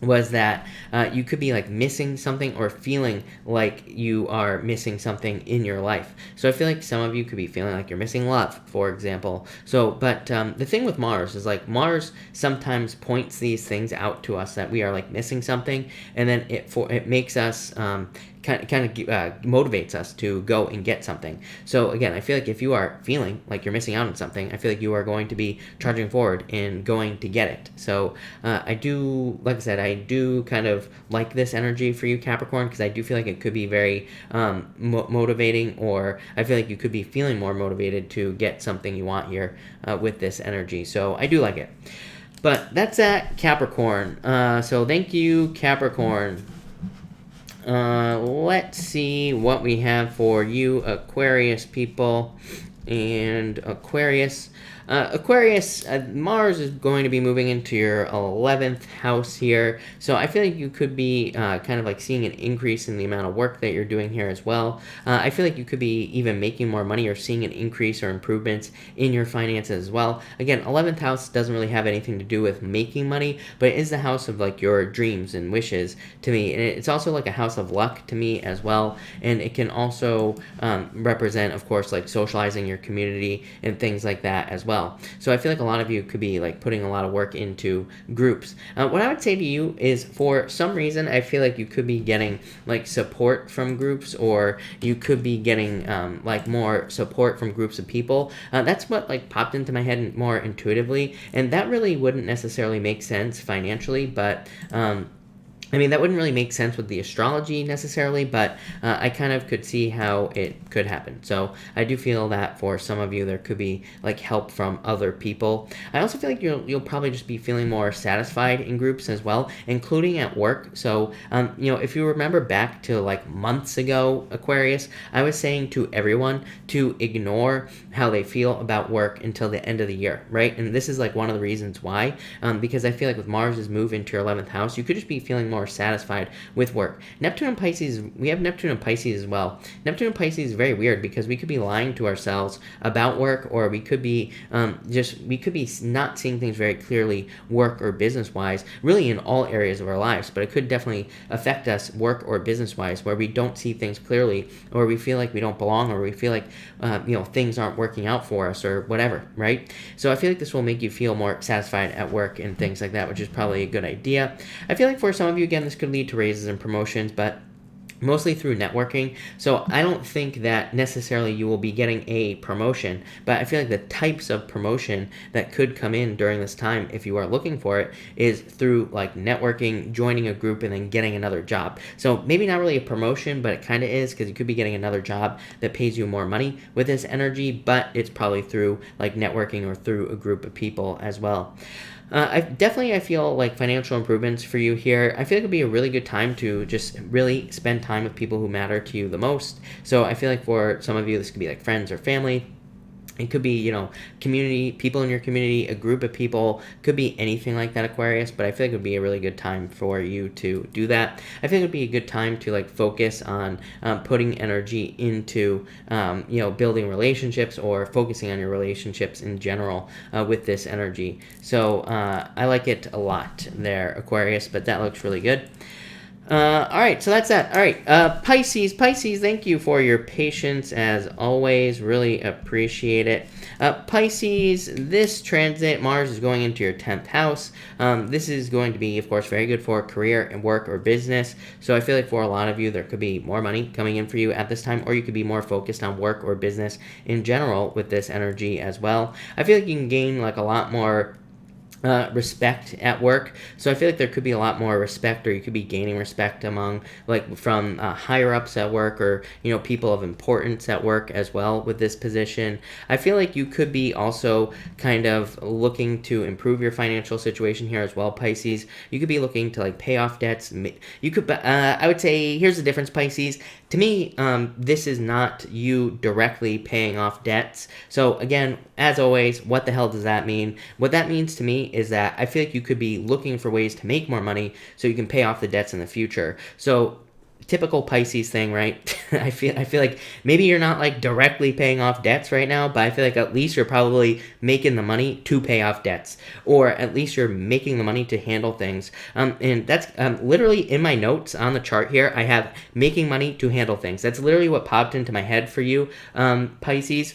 was that you could be like missing something or feeling like you are missing something in your life. So I feel like some of you could be feeling like you're missing love, for example. So, but the thing with Mars is like Mars sometimes points these things out to us that we are like missing something, and then it makes us motivates us to go and get something. So again, I feel like if you are feeling like you're missing out on something, I feel like you are going to be charging forward and going to get it. So I do, like I said, I do kind of like this energy for you, Capricorn, because I do feel like it could be very motivating, or I feel like you could be feeling more motivated to get something you want here with this energy. So I do like it. But that's that, Capricorn. So thank you, Capricorn. Let's see what we have for you, Aquarius people. And Aquarius, Mars is going to be moving into your 11th house here. So I feel like you could be kind of like seeing an increase in the amount of work that you're doing here as well. I feel like you could be even making more money or seeing an increase or improvements in your finances as well. Again, 11th house doesn't really have anything to do with making money, but it is the house of like your dreams and wishes to me. And it's also like a house of luck to me as well. And it can also represent, of course, like socializing your community and things like that as well. So I feel like a lot of you could be like putting a lot of work into groups. What I would say to you is, for some reason, I feel like you could be getting like support from groups, or you could be getting like more support from groups of people. That's what like popped into my head more intuitively, and that really wouldn't necessarily make sense financially, but I mean, that wouldn't really make sense with the astrology necessarily, but I kind of could see how it could happen. So I do feel that for some of you, there could be like help from other people. I also feel like you'll probably just be feeling more satisfied in groups as well, including at work. So, if you remember back to like months ago, Aquarius, I was saying to everyone to ignore how they feel about work until the end of the year, right? And this is like one of the reasons why, because I feel like with Mars's move into your 11th house, you could just be feeling more satisfied with work. Neptune and Pisces, we have Neptune and Pisces as well. Neptune and Pisces is very weird because we could be lying to ourselves about work, or we could be not seeing things very clearly work or business wise, really in all areas of our lives, but it could definitely affect us work or business wise, where we don't see things clearly, or we feel like we don't belong, or we feel like things aren't working out for us or whatever, right? So I feel like this will make you feel more satisfied at work and things like that, which is probably a good idea. I feel like for some of you, again, this could lead to raises and promotions, but mostly through networking. So I don't think that necessarily you will be getting a promotion, but I feel like the types of promotion that could come in during this time, if you are looking for it, is through like networking, joining a group, and then getting another job. So maybe not really a promotion, but it kind of is, because you could be getting another job that pays you more money with this energy, but it's probably through like networking or through a group of people as well. I feel like financial improvements for you here. I feel like it'd be a really good time to just really spend time with people who matter to you the most. So I feel like for some of you, this could be like friends or family. It could be, you know, community, people in your community, a group of people, could be anything like that, Aquarius, but I feel like it would be a really good time for you to do that. I think it would be a good time to, like, focus on putting energy into, you know, building relationships or focusing on your relationships in general with this energy. So I like it a lot there, Aquarius, but that looks really good. All right, so that's that. All right, Pisces, thank you for your patience as always. Really appreciate it. Pisces, this transit, Mars is going into your 10th house. This is going to be, of course, very good for career and work or business. So I feel like for a lot of you, there could be more money coming in for you at this time, or you could be more focused on work or business in general with this energy as well. I feel like you can gain like a lot more respect at work. So I feel like there could be a lot more respect, or you could be gaining respect among like from higher ups at work, or you know, people of importance at work as well with this position. I feel like you could be also kind of looking to improve your financial situation here as well, Pisces. You could be looking to like pay off debts. You could I would say here's the difference, Pisces. To me, this is not you directly paying off debts. So again, as always, what the hell does that mean? What that means to me is that I feel like you could be looking for ways to make more money so you can pay off the debts in the future. So typical Pisces thing, right? I feel like maybe you're not like directly paying off debts right now, but I feel like at least you're probably making the money to pay off debts, or at least you're making the money to handle things. And that's literally in my notes on the chart here. I have making money to handle things. That's literally what popped into my head for you, Pisces.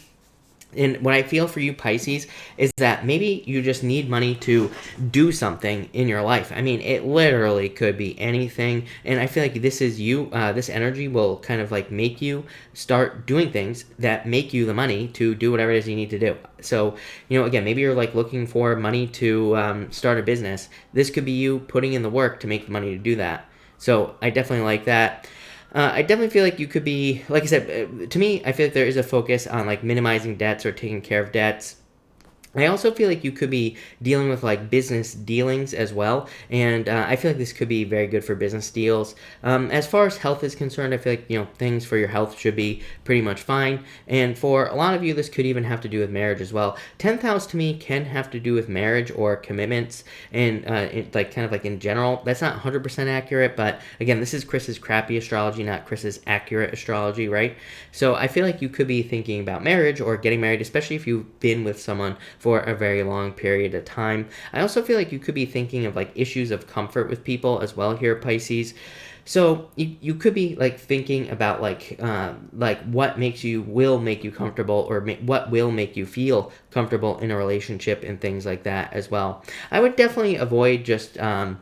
And what I feel for you, Pisces, is that maybe you just need money to do something in your life. I mean, it literally could be anything. And I feel like this is you. This energy will kind of like make you start doing things that make you the money to do whatever it is you need to do. So, you know, again, maybe you're like looking for money to start a business. This could be you putting in the work to make the money to do that. So I definitely like that. I definitely feel like you could be, like I said, to me, I feel like there is a focus on like minimizing debts or taking care of debts. I also feel like you could be dealing with like business dealings as well, and I feel like this could be very good for business deals. As far as health is concerned, I feel like, you know, things for your health should be pretty much fine, and for a lot of you, this could even have to do with marriage as well. 10th house to me can have to do with marriage or commitments, and like kind of like in general. That's not 100% accurate, but again, this is Chris's crappy astrology, not Chris's accurate astrology, right? So I feel like you could be thinking about marriage or getting married, especially if you've been with someone for a very long period of time. I also feel like you could be thinking of like issues of comfort with people as well here, Pisces. So you could be like thinking about like what will make you comfortable, or what will make you feel comfortable in a relationship and things like that as well. I would definitely avoid just I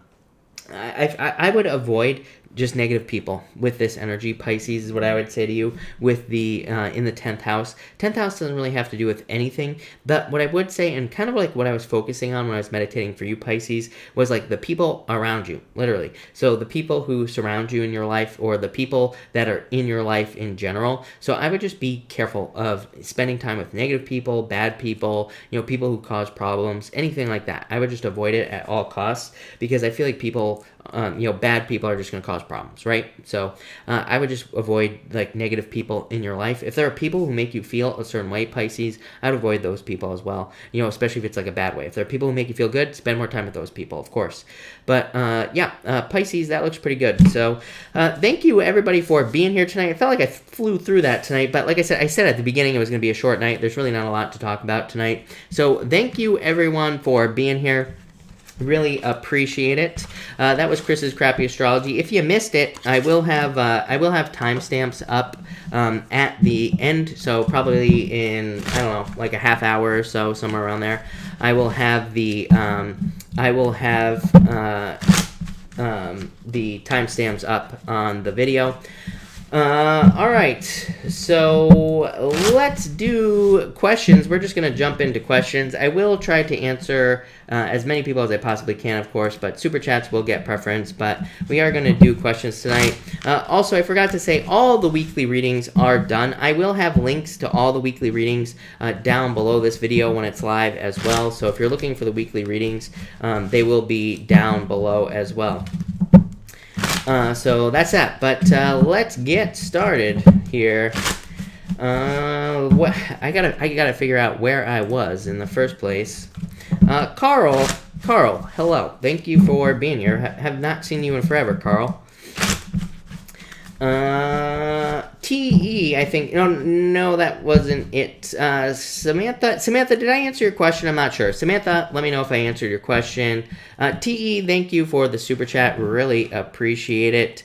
would avoid just negative people with this energy, Pisces, is what I would say to you with the in the 10th house. 10th house doesn't really have to do with anything, but what I would say, and kind of like what I was focusing on when I was meditating for you, Pisces, was like the people around you, literally. So the people who surround you in your life, or the people that are in your life in general. So I would just be careful of spending time with negative people, bad people, you know, people who cause problems, anything like that. I would just avoid it at all costs, because I feel like people, you know, bad people are just going to cause problems, right? So I would just avoid like negative people in your life. If there are people who make you feel a certain way, Pisces, I'd avoid those people as well, you know, especially if it's like a bad way. If there are people who make you feel good, spend more time with those people, of course. But Pisces, that looks pretty good. So thank you everybody for being here tonight. I felt like I flew through that tonight, but like I said at the beginning, it was going to be a short night. There's really not a lot to talk about tonight. So thank you everyone for being here. Really appreciate it. That was Chris's crappy astrology. If you missed it, I will have timestamps up at the end. So probably in, I don't know, like a half hour or so, somewhere around there, I will have the timestamps up on the video. All right, so let's do questions. We're just going to jump into questions. I will try to answer as many people as I possibly can, of course, but super chats will get preference, but we are going to do questions tonight. Also, I forgot to say all the weekly readings are done. I will have links to all the weekly readings down below this video when it's live as well, so if you're looking for the weekly readings, they will be down below as well. So that's that, but let's get started here. I gotta figure out where I was in the first place. Carl, hello. Thank you for being here. Have not seen you in forever, Carl. TE, I think. No, that wasn't it. Samantha, did I answer your question? I'm not sure. Samantha, let me know if I answered your question. TE, thank you for the super chat. Really appreciate it.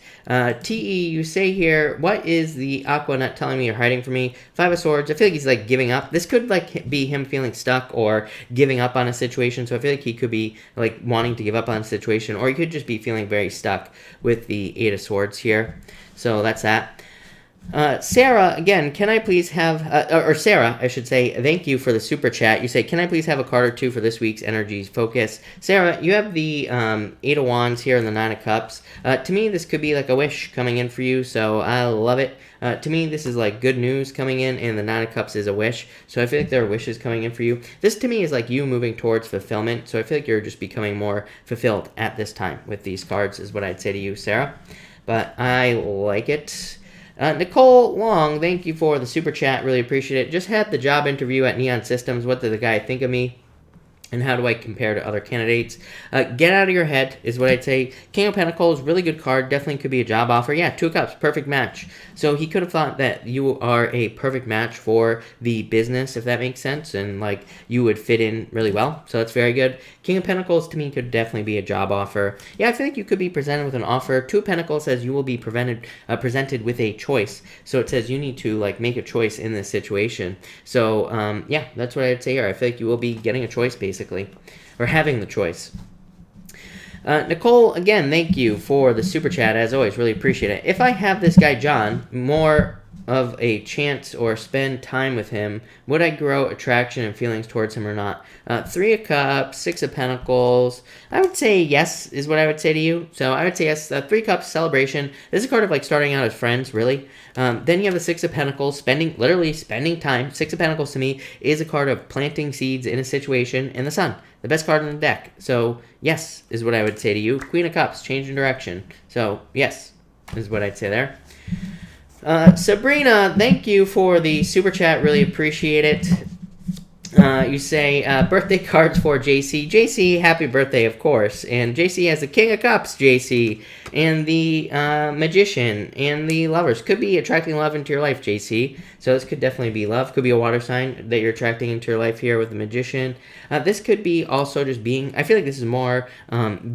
TE, you say here, what is the Aqua Nut telling me you're hiding from me? Five of Swords. I feel like he's like giving up. This could like be him feeling stuck or giving up on a situation. So I feel like he could be like wanting to give up on a situation, or he could just be feeling very stuck with the Eight of Swords here. So that's that. Sarah, again, can I please have, or Sarah, I should say, thank you for the super chat. You say, can I please have a card or two for this week's energy focus? Sarah, you have the Eight of Wands here and the Nine of Cups. To me, this could be like a wish coming in for you, so I love it. To me, this is like good news coming in, and the Nine of Cups is a wish. So I feel like there are wishes coming in for you. This, to me, is like you moving towards fulfillment. So I feel like you're just becoming more fulfilled at this time with these cards, is what I'd say to you, Sarah. But I like it. Nicole Long, thank you for the super chat. Really appreciate it. Just had the job interview at Neon Systems. What did the guy think of me? And how do I compare to other candidates? Get out of your head is what I'd say. King of Pentacles, really good card. Definitely could be a job offer. Yeah, Two of Cups, perfect match. So he could have thought that you are a perfect match for the business, if that makes sense. And like you would fit in really well. So that's very good. King of Pentacles, to me, could definitely be a job offer. Yeah, I feel like you could be presented with an offer. Two of Pentacles says you will be presented with a choice. So it says you need to like make a choice in this situation. So yeah, that's what I'd say here. I feel like you will be getting a choice basically, or having the choice. Nicole, again, thank you for the super chat. As always, really appreciate it. If I have this guy John more of a chance or spend time with him, would I grow attraction and feelings towards him or not? Three of Cups, Six of Pentacles. I would say yes is what I would say to you. So I would say yes. Three Cups, celebration. This is a card of like starting out as friends, really. Then you have the Six of Pentacles, literally spending time. Six of Pentacles to me is a card of planting seeds in a situation, and the Sun, the best card in the deck. So yes is what I would say to you. Queen of Cups, change in direction. So yes is what I'd say there. Sabrina, thank you for the super chat. Really appreciate it. You say birthday cards for JC. JC, happy birthday, of course. And JC has the King of Cups, JC, and the Magician, and the Lovers. Could be attracting love into your life, JC. So this could definitely be love. Could be a water sign that you're attracting into your life here with the Magician. This could be also just being, I feel like this is more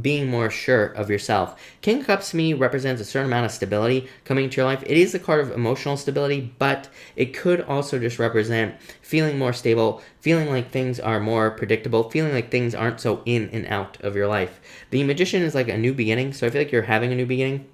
being more sure of yourself. King of Cups to me represents a certain amount of stability coming into your life. It is the card of emotional stability, but it could also just represent feeling more stable, feeling like things are more predictable, feeling like things aren't so in and out of your life. The Magician is like a new beginning, so I feel like you're having a new beginning.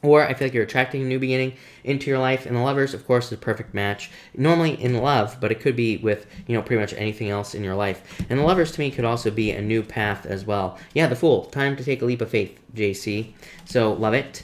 Or I feel like you're attracting a new beginning into your life. And the Lovers, of course, is a perfect match. Normally in love, but it could be with, pretty much anything else in your life. And the Lovers, to me, could also be a new path as well. Yeah, the Fool. Time to take a leap of faith, JC. So, love it.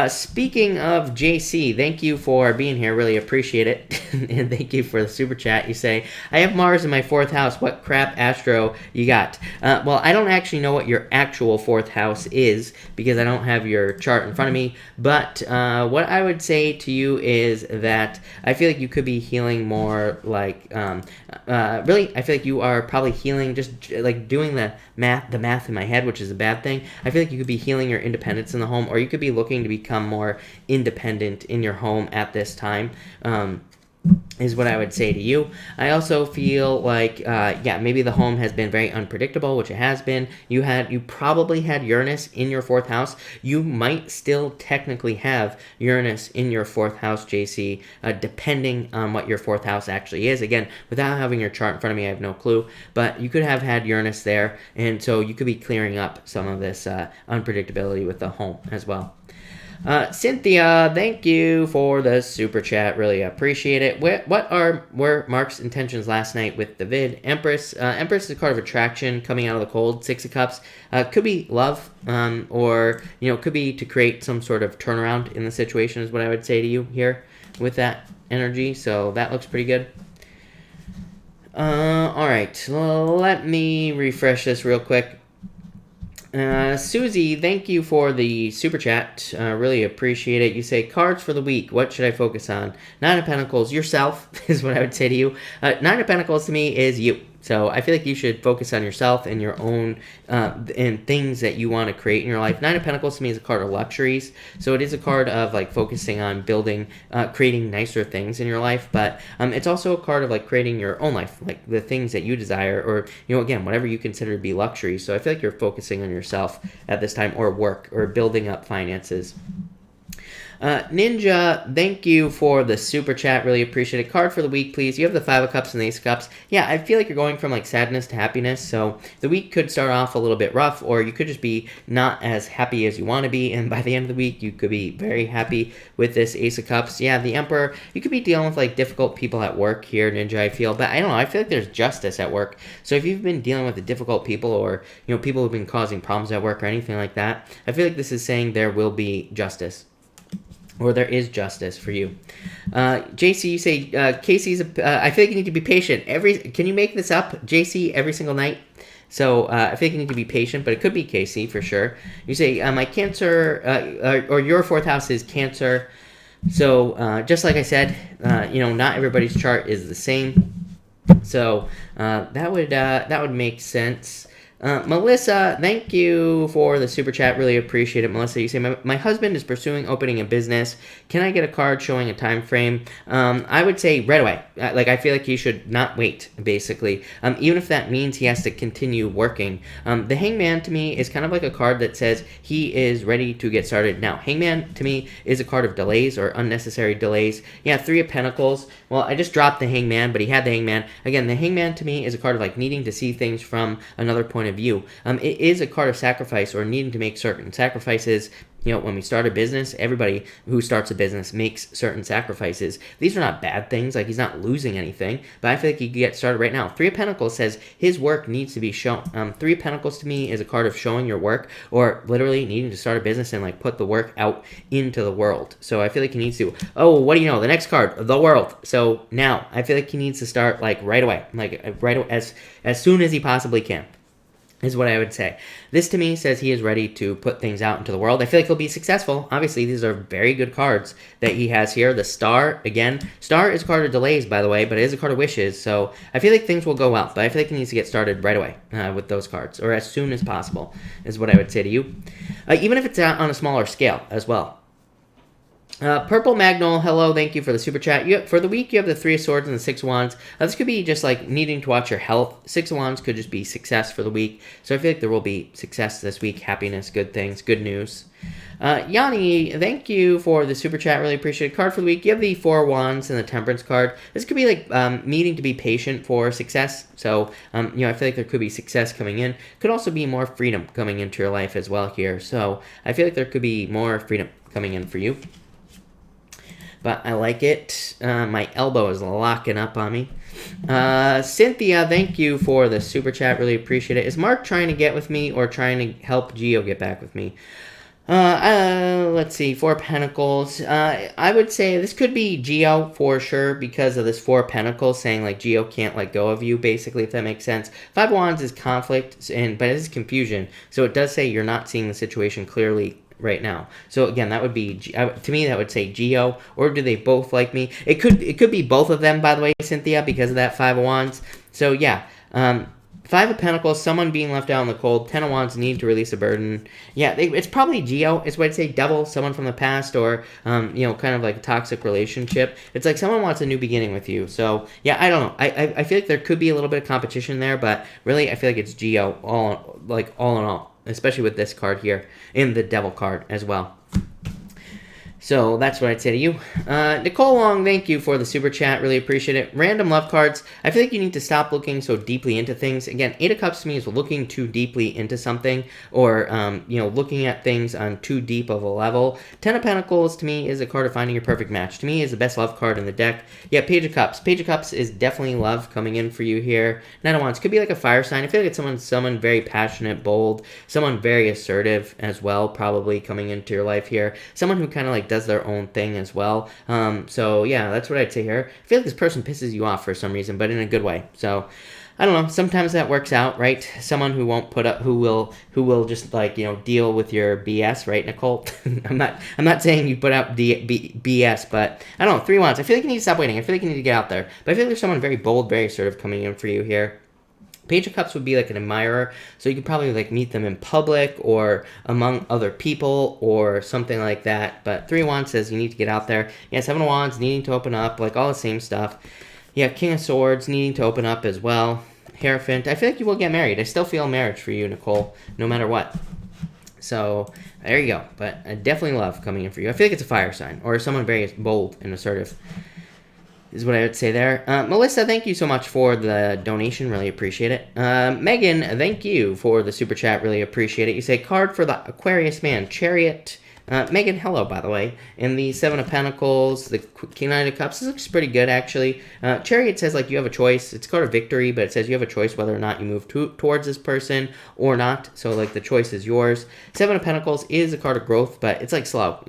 Speaking of JC, thank you for being here. Really appreciate it. And thank you for the super chat. You say, I have Mars in my 4th house. What crap astro you got? Well, I don't actually know what your actual 4th house is because I don't have your chart in front of me. But what I would say to you is that I feel like you could be healing more like, really, I feel like you are probably healing just like doing the math in my head, which is a bad thing. I feel like you could be healing your independence in the home, or you could be looking to become more independent in your home at this time. Is what I would say to you. I also feel like, yeah, maybe the home has been very unpredictable, which it has been. You probably had Uranus in your 4th house. You might still technically have Uranus in your 4th house, JC, depending on what your 4th house actually is. Again, without having your chart in front of me, I have no clue. But you could have had Uranus there, and so you could be clearing up some of this unpredictability with the home as well. Cynthia, thank you for the super chat. Really appreciate it. Were Mark's intentions last night with the vid? Empress. Empress is a card of attraction coming out of the cold. Six of Cups. Could be love, or could be to create some sort of turnaround in the situation. Is what I would say to you here with that energy. So that looks pretty good. All right. Let me refresh this real quick. Susie, thank you for the super chat. Really appreciate it. You say, cards for the week. What should I focus on? Nine of Pentacles, yourself, is what I would say to you. Nine of Pentacles to me is you. So I feel like you should focus on yourself and your own and things that you want to create in your life. Nine of Pentacles to me is a card of luxuries. So it is a card of like focusing on building, creating nicer things in your life. But it's also a card of like creating your own life, like the things that you desire, or again, whatever you consider to be luxury. So I feel like you're focusing on yourself at this time, or work, or building up finances. Ninja, thank you for the super chat. Really appreciate it. Card for the week, please. You have the Five of Cups and the Ace of Cups. Yeah, I feel like you're going from like sadness to happiness. So the week could start off a little bit rough, or you could just be not as happy as you want to be. And by the end of the week, you could be very happy with this Ace of Cups. Yeah, the Emperor, you could be dealing with like difficult people at work here, Ninja, I feel. But I don't know, I feel like there's justice at work. So if you've been dealing with the difficult people, or people who've been causing problems at work or anything like that, I feel like this is saying there will be justice. Or there is justice for you. JC, you say, Casey's, I feel like you need to be patient. Can you make this up, JC, every single night? So I feel like you need to be patient, but it could be Casey for sure. You say, my Cancer, or your fourth house is Cancer. So just like I said, not everybody's chart is the same. So that would make sense. Melissa, thank you for the super chat. Really appreciate it, Melissa. You say, my husband is pursuing opening a business. Can I get a card showing a time frame? I would say right away. I feel like he should not wait, basically. Even if that means he has to continue working. The Hangman to me is kind of like a card that says he is ready to get started now. Hangman to me is a card of delays or unnecessary delays. Yeah, Three of Pentacles. Well, I just dropped the Hangman, but he had the Hangman. Again, the Hangman to me is a card of like needing to see things from another point of view. It is a card of sacrifice, or needing to make certain sacrifices. When we start a business, everybody who starts a business makes certain sacrifices. These are not bad things. Like, he's not losing anything, but I feel like he could get started right now. Three of Pentacles says his work needs to be shown. Three of Pentacles to me is a card of showing your work, or literally needing to start a business and like put the work out into the world. So I feel like he needs to, what do you know? The next card, the world. So now I feel like he needs to start like right away, as soon as he possibly can. Is what I would say. This to me says he is ready to put things out into the world. I feel like he'll be successful. Obviously, these are very good cards that he has here. The Star, again. Star is a card of delays, by the way, but it is a card of wishes. So I feel like things will go well, but I feel like he needs to get started right away with those cards, or as soon as possible, is what I would say to you. Even if it's on a smaller scale as well. Purple Magnol, hello, thank you for the super chat. For the week, you have the Three of Swords and the Six of Wands. This could be just like needing to watch your health. Six of Wands could just be success for the week. So I feel like there will be success this week, happiness, good things, good news. Yanni, thank you for the super chat. Really appreciate it. Card for the week, you have the Four of Wands and the Temperance card. This could be like needing to be patient for success. So, I feel like there could be success coming in. Could also be more freedom coming into your life as well here. So I feel like there could be more freedom coming in for you. But I like it. My elbow is locking up on me. Cynthia, thank you for the super chat. Really appreciate it. Is Mark trying to get with me, or trying to help Geo get back with me? Let's see. Four of Pentacles. I would say this could be Geo for sure, because of this Four of Pentacles saying like Geo can't let go of you, basically, if that makes sense. Five of Wands is conflict, but it is confusion. So it does say you're not seeing the situation clearly right now. So again, that would be, to me, that would say Geo, or do they both like me? It could be both of them, by the way, Cynthia, because of that Five of Wands. So yeah, Five of Pentacles, someone being left out in the cold. Ten of Wands, need to release a burden. Yeah, it's probably Geo. It's what I'd say, Devil, someone from the past, or kind of like a toxic relationship. It's like someone wants a new beginning with you. So yeah, I don't know. I feel like there could be a little bit of competition there, but really I feel like it's Geo all in all. Especially with this card here, and the Devil card as well. So that's what I'd say to you. Nicole Long, thank you for the super chat. Really appreciate it. Random love cards. I feel like you need to stop looking so deeply into things. Again, Eight of Cups to me is looking too deeply into something, or looking at things on too deep of a level. Ten of Pentacles to me is a card of finding your perfect match. To me, is the best love card in the deck. Yeah, Page of Cups. Page of Cups is definitely love coming in for you here. Nine of Wands could be like a fire sign. I feel like it's someone very passionate, bold, someone very assertive as well, probably coming into your life here. Someone who kind of like does their own thing as well. So yeah, that's what I'd say here. I feel like this person pisses you off for some reason, but in a good way. So I don't know. Sometimes that works out, right? Someone who won't put up, who will just like deal with your BS, right, Nicole? I'm not saying you put up BS, but I don't know. Three Wands. I feel like you need to stop waiting. I feel like you need to get out there. But I feel like there's someone very bold, very assertive coming in for you here. Page of Cups would be like an admirer, so you could probably like meet them in public or among other people or something like that. But Three of Wands says you need to get out there. Yeah, Seven of Wands needing to open up, like all the same stuff. Yeah, King of Swords needing to open up as well. Hierophant, I feel like you will get married. I still feel marriage for you, Nicole, no matter what. So there you go. But I definitely love coming in for you. I feel like it's a fire sign or someone very bold and assertive. Is what I would say there. Melissa, thank you so much for the donation. Really appreciate it. Megan, thank you for the super chat. Really appreciate it. You say, card for the Aquarius man, Chariot. Megan, hello, by the way. And the Seven of Pentacles, the King Knight of Cups. This looks pretty good, actually. Chariot says, like, you have a choice. It's called a victory, but it says you have a choice whether or not you move towards this person or not. So, like, the choice is yours. Seven of Pentacles is a card of growth, but it's, like, slow,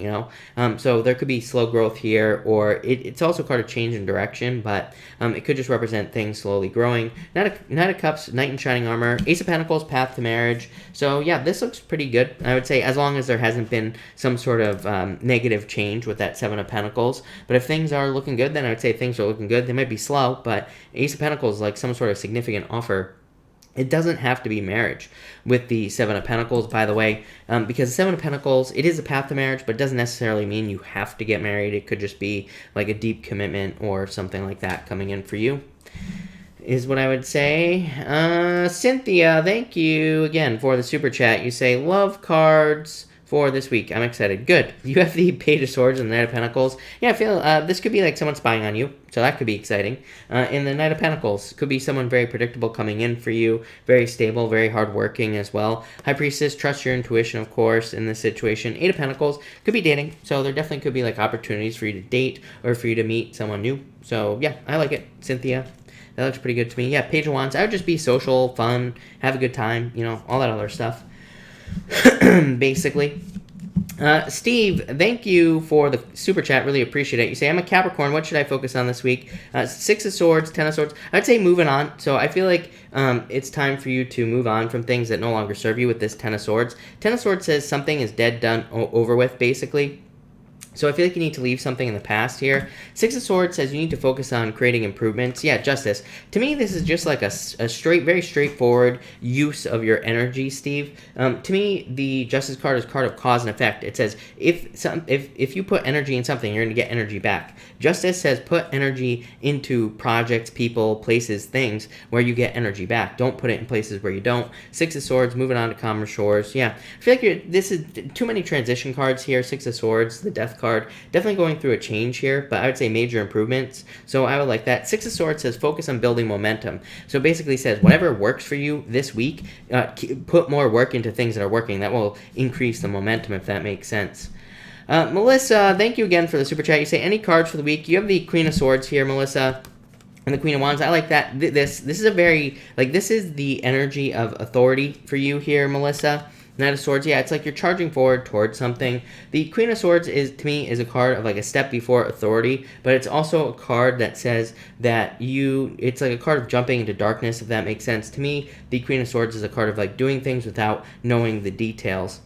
So, there could be slow growth here, or it's also a card of change in direction, but it could just represent things slowly growing. Knight of Cups, Knight in Shining Armor. Ace of Pentacles, Path to Marriage. So, yeah, this looks pretty good, I would say, as long as there hasn't been some sort of negative change with that Seven of Pentacles. But if things are looking good, then I would say things are looking good. They might be slow, but Ace of Pentacles is like some sort of significant offer. It doesn't have to be marriage with the Seven of Pentacles, by the way, because the Seven of Pentacles, it is a path to marriage, but it doesn't necessarily mean you have to get married. It could just be like a deep commitment or something like that coming in for you, is what I would say. Cynthia, thank you again for the super chat. You say, love cards for this week. I'm excited. Good. You have the Page of Swords and the Knight of Pentacles. Yeah, I feel this could be like someone spying on you, so that could be exciting. And the Knight of Pentacles could be someone very predictable coming in for you, very stable, very hardworking as well. High Priestess, trust your intuition, of course, in this situation. Eight of Pentacles could be dating, so there definitely could be like opportunities for you to date or for you to meet someone new. So yeah, I like it, Cynthia. That looks pretty good to me. Yeah, Page of Wands. I would just be social, fun, have a good time, all that other stuff. Basically. Steve, thank you for the super chat. Really appreciate it. You say, I'm a Capricorn. What should I focus on this week? Six of Swords, Ten of Swords. I'd say moving on. So I feel like it's time for you to move on from things that no longer serve you with this Ten of Swords. Ten of Swords says something is dead, done, over with, basically. So I feel like you need to leave something in the past here. Six of Swords says you need to focus on creating improvements. Yeah, Justice. To me, this is just like a very straightforward use of your energy, Steve. To me, the Justice card is a card of cause and effect. It says if you put energy in something, you're going to get energy back. Justice says put energy into projects, people, places, things where you get energy back. Don't put it in places where you don't. Six of Swords, moving on to calmer shores. Yeah, I feel like this is too many transition cards here. Six of Swords, the Death card. Definitely going through a change here, but I would say major improvements. So I would like that. Six of Swords says focus on building momentum. So basically says whatever works for you this week, put more work into things that are working. That will increase the momentum, if that makes sense. Melissa, thank you again for the super chat. You say any cards for the week. You have the Queen of Swords here, Melissa. And the Queen of Wands, I like that. This is a very, this is the energy of authority for you here, Melissa. Knight of Swords, yeah, it's like you're charging forward towards something. The Queen of Swords to me is a card of like a step before authority, but it's also a card that says that it's like a card of jumping into darkness, if that makes sense. To me, the Queen of Swords is a card of like doing things without knowing the details.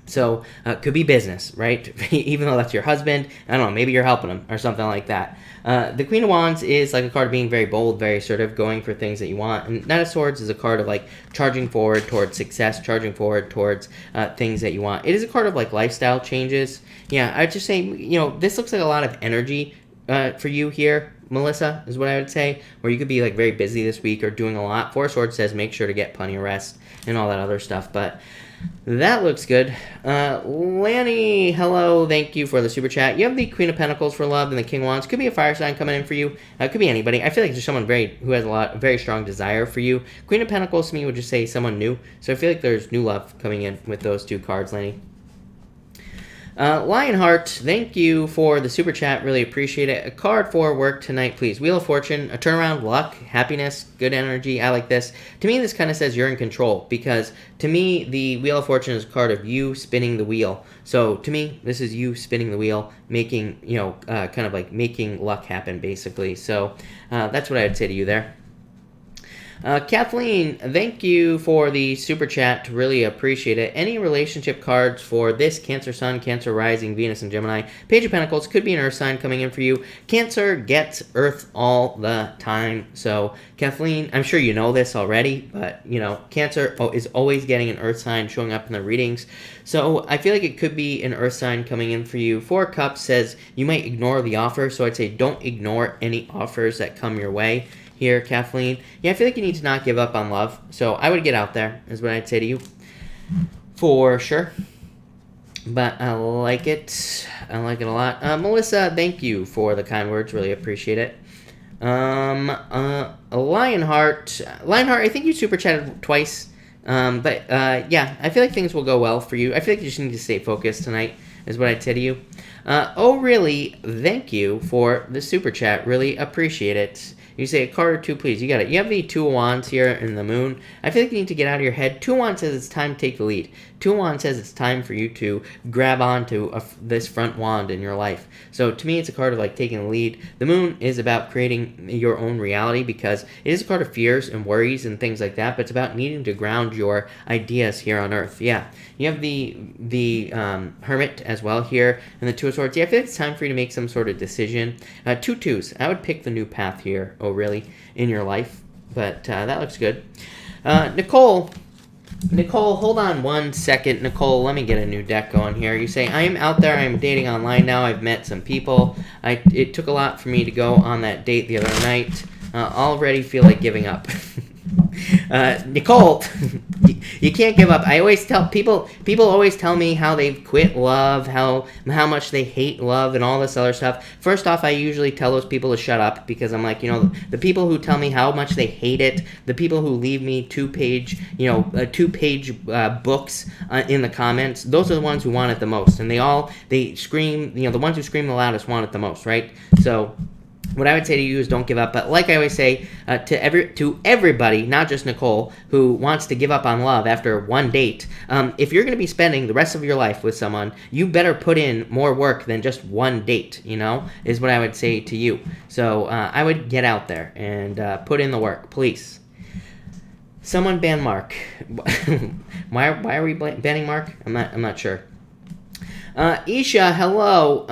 So, could be business, right? Even though that's your husband, I don't know, maybe you're helping him or something like that. The Queen of Wands is like a card of being very bold, very assertive, going for things that you want. And Knight of Swords is a card of like charging forward towards success, charging forward towards things that you want. It is a card of like lifestyle changes. Yeah, I'd just say, this looks like a lot of energy for you here, Melissa, is what I would say, where you could be like very busy this week or doing a lot. Four of Swords says make sure to get plenty of rest and all that other stuff. But That looks good. Lanny, hello. Thank you for the super chat. You have the Queen of Pentacles for love and the King of Wands. Could be a fire sign coming in for you. Could be anybody. I feel like there's someone who has a very strong desire for you. Queen of Pentacles to me would just say someone new. So I feel like there's new love coming in with those two cards, Lanny. Lionheart, thank you for the super chat. Really appreciate it. A card for work tonight, please. Wheel of Fortune, a turnaround, luck, happiness, good energy. I like this. To me, this kind of says you're in control because to me, the Wheel of Fortune is a card of you spinning the wheel. So to me, this is you spinning the wheel, making, kind of like making luck happen, basically. So that's what I would say to you there. Kathleen, thank you for the super chat. Really appreciate it. Any relationship cards for this Cancer Sun, Cancer Rising, Venus, and Gemini? Page of Pentacles could be an Earth sign coming in for you. Cancer gets Earth all the time. So, Kathleen, I'm sure you know this already, but, Cancer is always getting an Earth sign showing up in the readings. So, I feel like it could be an Earth sign coming in for you. Four Cups says you might ignore the offer, so I'd say don't ignore any offers that come your way. Here, Kathleen. Yeah, I feel like you need to not give up on love. So I would get out there, is what I'd say to you. For sure. But I like it. I like it a lot. Melissa, thank you for the kind words. Really appreciate it. Lionheart. Lionheart, I think you super chatted twice. Yeah, I feel like things will go well for you. I feel like you just need to stay focused tonight, is what I'd say to you. Really, thank you for the super chat. Really appreciate it. You say a card or two, please. You got it. You have the Two of Wands here in the Moon. I feel like you need to get out of your head. Two of Wands says it's time to take the lead. Two of Wands says it's time for you to grab onto this front wand in your life. So to me, it's a card of like taking the lead. The Moon is about creating your own reality because it is a card of fears and worries and things like that, but it's about needing to ground your ideas here on Earth. Yeah. You have the Hermit as well here and the Two of Swords. Yeah, I feel like it's time for you to make some sort of decision. Two twos. I would pick the new path here, really, in your life. But that looks good. Nicole, hold on one second. Nicole, let me get a new deck going here. You say, I am out there. I am dating online now. I've met some people. It took a lot for me to go on that date the other night. Already feel like giving up. Nicole, you can't give up. I always tell people always tell me how they've quit love, how much they hate love and all this other stuff. First off, I usually tell those people to shut up because I'm like, the people who tell me how much they hate it, the people who leave me two-page books in the comments, those are the ones who want it the most. And they scream, the ones who scream the loudest want it the most, right? So what I would say to you is don't give up. But like I always say to everybody, not just Nicole, who wants to give up on love after one date, if you're going to be spending the rest of your life with someone, you better put in more work than just one date, is what I would say to you. So I would get out there and put in the work, please. Someone ban Mark. Why are we banning Mark? I'm not sure. Isha, hello.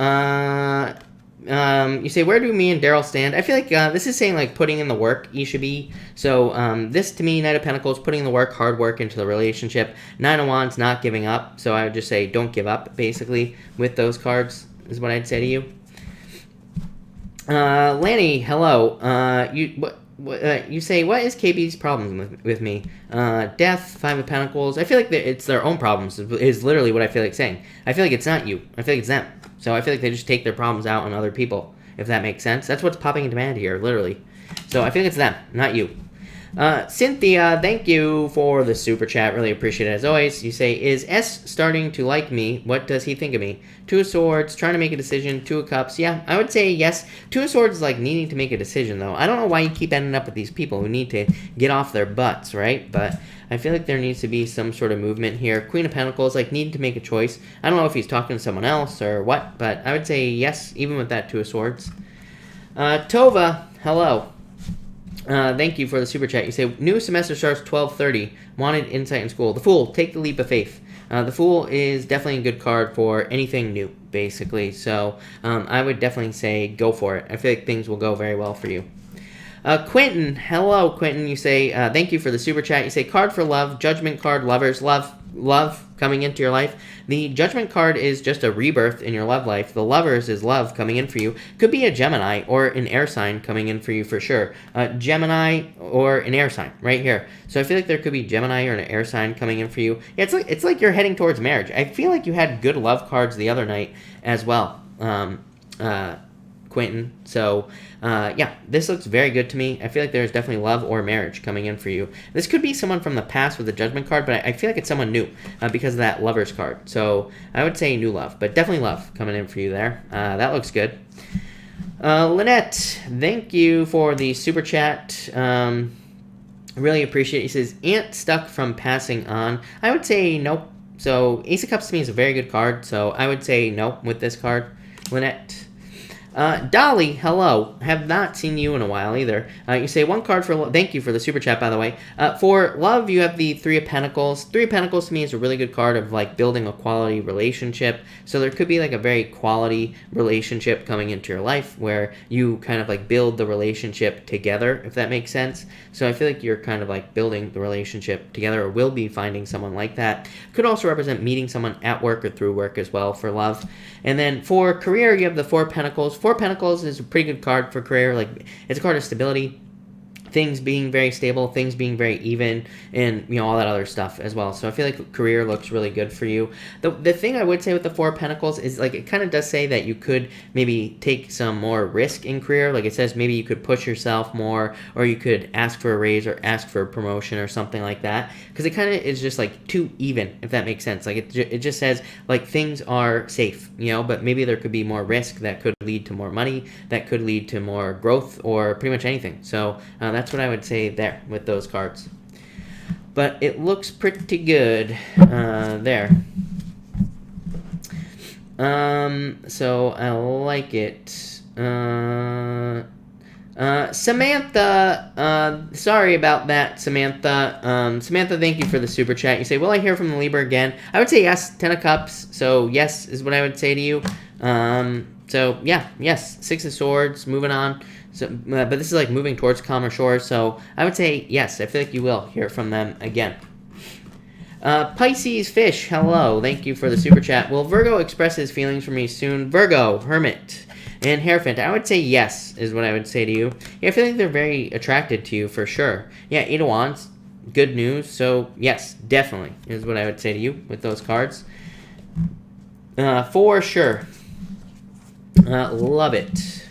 You say, where do me and Daryl stand? I feel like this is saying like putting in the work, Isha B. So this to me, Knight of Pentacles, putting the work, hard work into the relationship. Nine of Wands, not giving up. So I would just say don't give up, basically, with those cards, is what I'd say to you. Lanny, hello. You say, what is KB's problem with me? Death, Five of Pentacles. I feel like it's their own problems, is literally what I feel like saying. I feel like it's not you. I feel like it's them. So I feel like they just take their problems out on other people, if that makes sense. That's what's popping in demand here, literally. So I feel like it's them, not you. Cynthia, thank you for the super chat. Really appreciate it as always. You say, is S starting to like me? What does he think of me? Two of Swords, trying to make a decision. Two of Cups. Yeah, I would say yes. Two of Swords is like needing to make a decision, though. I don't know why you keep ending up with these people who need to get off their butts, right? But I feel like there needs to be some sort of movement here. Queen of Pentacles, like, needing to make a choice. I don't know if he's talking to someone else or what, but I would say yes, even with that Two of Swords. Tova, hello. Thank you for the super chat. You say, new semester starts 12:30. Wanted insight in school. The Fool, take the leap of faith. The Fool is definitely a good card for anything new, basically. So I would definitely say go for it. I feel like things will go very well for you. Quentin, hello, Quentin. You say, thank you for the super chat. You say, card for love, judgment card, lovers, love. love coming into your life. The Judgment card is just a rebirth in your love life. The Lovers is love coming in for you. Could be a Gemini or an air sign coming in for you for sure. Gemini or an air sign right here. So I feel like there could be Gemini or an air sign coming in for you. Yeah, it's like you're heading towards marriage. I feel like you had good love cards the other night as well. Quentin. So, yeah, this looks very good to me. I feel like there's definitely love or marriage coming in for you. This could be someone from the past with the Judgment card, but I feel like it's someone new because of that Lovers card. So I would say new love, but definitely love coming in for you there. That looks good. Lynette, thank you for the super chat. Really appreciate it. He says, Aunt stuck from passing on. I would say nope. So Ace of Cups to me is a very good card, so I would say nope with this card. Lynette. Dolly, hello. Have not seen you in a while either. You say one card for... Thank you for the super chat, by the way. For love, you have the Three of Pentacles. Three of Pentacles to me is a really good card of like building a quality relationship. So there could be like a very quality relationship coming into your life where you kind of like build the relationship together, if that makes sense. So I feel like you're kind of like building the relationship together or will be finding someone like that. Could also represent meeting someone at work or through work as well for love. And then for career, you have the Four of Pentacles. Four of Pentacles is a pretty good card for career. Like, it's a card of stability, things being very stable, things being very even, and, you know, all that other stuff as well. So I feel like career looks really good for you. The thing I would say with the Four of Pentacles is, like, it kind of does say that you could maybe take some more risk in career. Like, it says maybe you could push yourself more, or you could ask for a raise or ask for a promotion or something like that. Because it kind of is just, like, too even, if that makes sense. Like, it just says, like, things are safe, you know, but maybe there could be more risk that could lead to more money, that could lead to more growth, or pretty much anything. So that's what I would say there with those cards. But it looks pretty good there. So I like it. Samantha, sorry about that, Samantha. Samantha, thank you for the super chat. You say, will I hear from the Libra again? I would say yes, 10 of Cups. So yes is what I would say to you. So yeah, yes, Six of Swords, moving on. So, but this is like moving towards calmer shores. So I would say yes, I feel like you will hear from them again. Pisces Fish, hello. Thank you for the super chat. Will Virgo express his feelings for me soon? Virgo, Hermit, and Hierophant. I would say yes, is what I would say to you. Yeah, I feel like they're very attracted to you for sure. Yeah, Eight of Wands, good news. So yes, definitely is what I would say to you with those cards. For sure. Love it.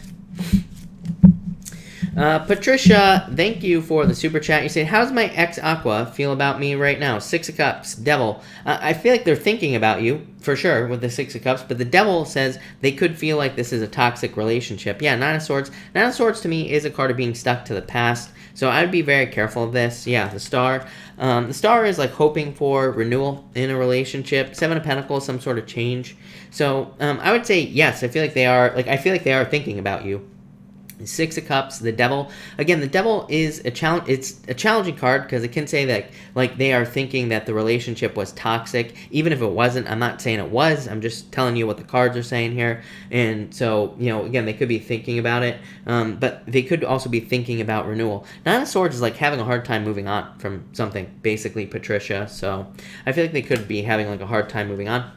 Patricia, thank you for the super chat. You say, how's my ex Aqua feel about me right now? Six of Cups, Devil. I feel like they're thinking about you, for sure, with the Six of Cups, but the Devil says they could feel like this is a toxic relationship. Yeah, Nine of Swords. Nine of Swords to me is a card of being stuck to the past, so I'd be very careful of this. Yeah, the Star. The Star is like hoping for renewal in a relationship. Seven of Pentacles, some sort of change. So I would say yes, I feel like they are, thinking about you. Six of Cups, the Devil. Again, the Devil is a challenge. It's a challenging card because it can say that like they are thinking that the relationship was toxic, even if it wasn't. I'm not saying it was. I'm just telling you what the cards are saying here. And so, you know, again, they could be thinking about it, but they could also be thinking about renewal. Nine of Swords is like having a hard time moving on from something, basically, Patricia. So I feel like they could be having like a hard time moving on.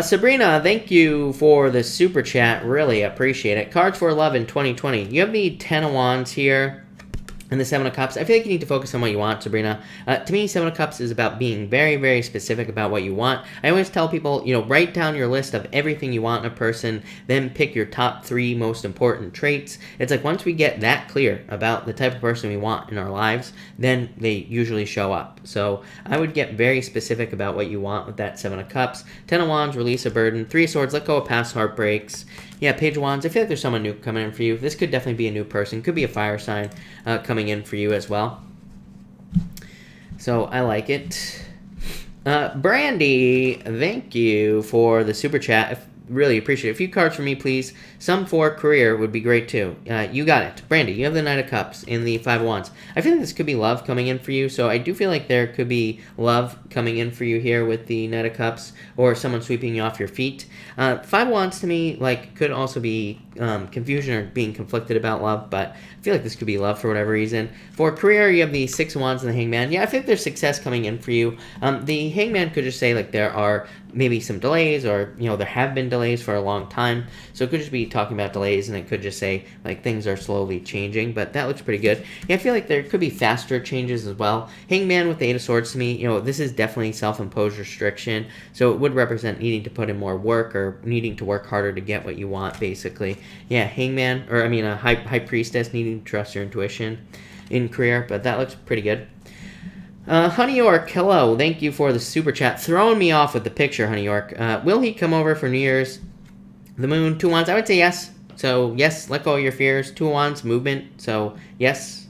Sabrina, thank you for the super chat. Really appreciate it. Cards for love in 2020. You have the 10 of Wands here and the Seven of Cups. I feel like you need to focus on what you want, Sabrina. To me, Seven of Cups is about being very, very specific about what you want. I always tell people, you know, write down your list of everything you want in a person, then pick your top 3 most important traits. It's like once we get that clear about the type of person we want in our lives, then they usually show up. So I would get very specific about what you want with that Seven of Cups. 10 of Wands, release a burden. 3 of Swords, let go of past heartbreaks. Yeah, Page of Wands, I feel like there's someone new coming in for you. This could definitely be a new person. Could be a fire sign coming in for you as well. So I like it. Brandy, thank you for the super chat. really appreciate it. A few cards for me, please. Some for career would be great too. You got it. Brandy, you have the Knight of Cups in the Five of Wands. I feel like this could be love coming in for you, so I do feel like there could be love coming in for you here with the Knight of Cups, or someone sweeping you off your feet. Five of Wands to me, like, could also be confusion or being conflicted about love, but I feel like this could be love for whatever reason. For career, you have the Six of Wands and the Hangman. Yeah, I think there's success coming in for you. The Hangman could just say, like, there are maybe some delays, or, you know, there have been delays for a long time, so it could just be talking about delays, and it could just say, like, things are slowly changing, but that looks pretty good. Yeah, I feel like there could be faster changes as well. Hangman with the Eight of Swords to me, you know, this is definitely self-imposed restriction, so it would represent needing to put in more work, or needing to work harder to get what you want, basically. Yeah, Hangman, or I mean a High Priestess, needing to trust your intuition in career, but that looks pretty good. Honey York, hello. Thank you for the super chat. Throwing me off with the picture, Honey York. Will he come over for New Year's? The Moon, 2 Wands. I would say yes. So, yes, let go of your fears. 2 Wands, movement. So, yes.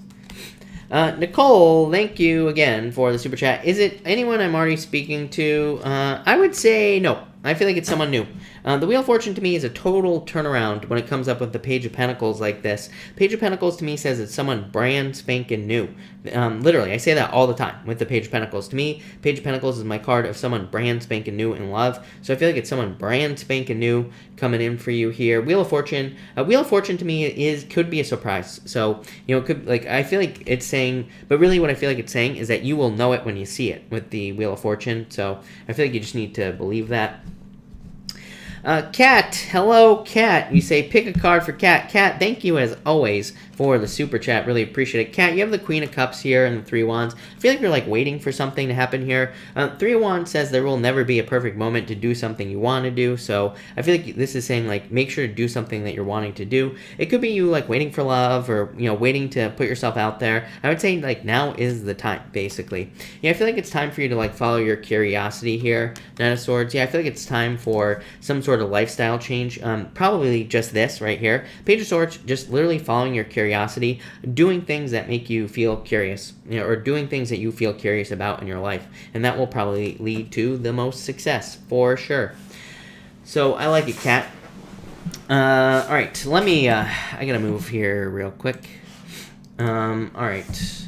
Nicole, thank you again for the super chat. Is it anyone I'm already speaking to? I would say no. I feel like it's someone new. The Wheel of Fortune to me is a total turnaround when it comes up with the Page of Pentacles like this. Page of Pentacles to me says it's someone brand spanking new. Literally, I say that all the time with the Page of Pentacles. To me, Page of Pentacles is my card of someone brand spanking new in love. So I feel like it's someone brand spanking new coming in for you here. Wheel of Fortune. Wheel of Fortune to me could be a surprise. So, you know, it could, like, I feel like it's saying, but really what I feel like it's saying is that you will know it when you see it with the Wheel of Fortune. So I feel like you just need to believe that. Kat, hello, Kat. You say pick a card for Kat. Kat, thank you as always for the super chat. Really appreciate it. Kat, you have the Queen of Cups here and the Three of Wands. I feel like you're like waiting for something to happen here. Three of Wands says there will never be a perfect moment to do something you want to do. So I feel like this is saying, like, make sure to do something that you're wanting to do. It could be you like waiting for love, or, you know, waiting to put yourself out there. I would say like now is the time, basically. Yeah, I feel like it's time for you to like follow your curiosity here. Nine of Swords. Yeah, I feel like it's time for some sort of lifestyle change. Probably just this right here. Page of Swords, just literally following your curiosity, doing things that make you feel curious, you know, or doing things that you feel curious about in your life, and that will probably lead to the most success for sure. So I like it, Kat. All right, let me. I gotta move here real quick. All right.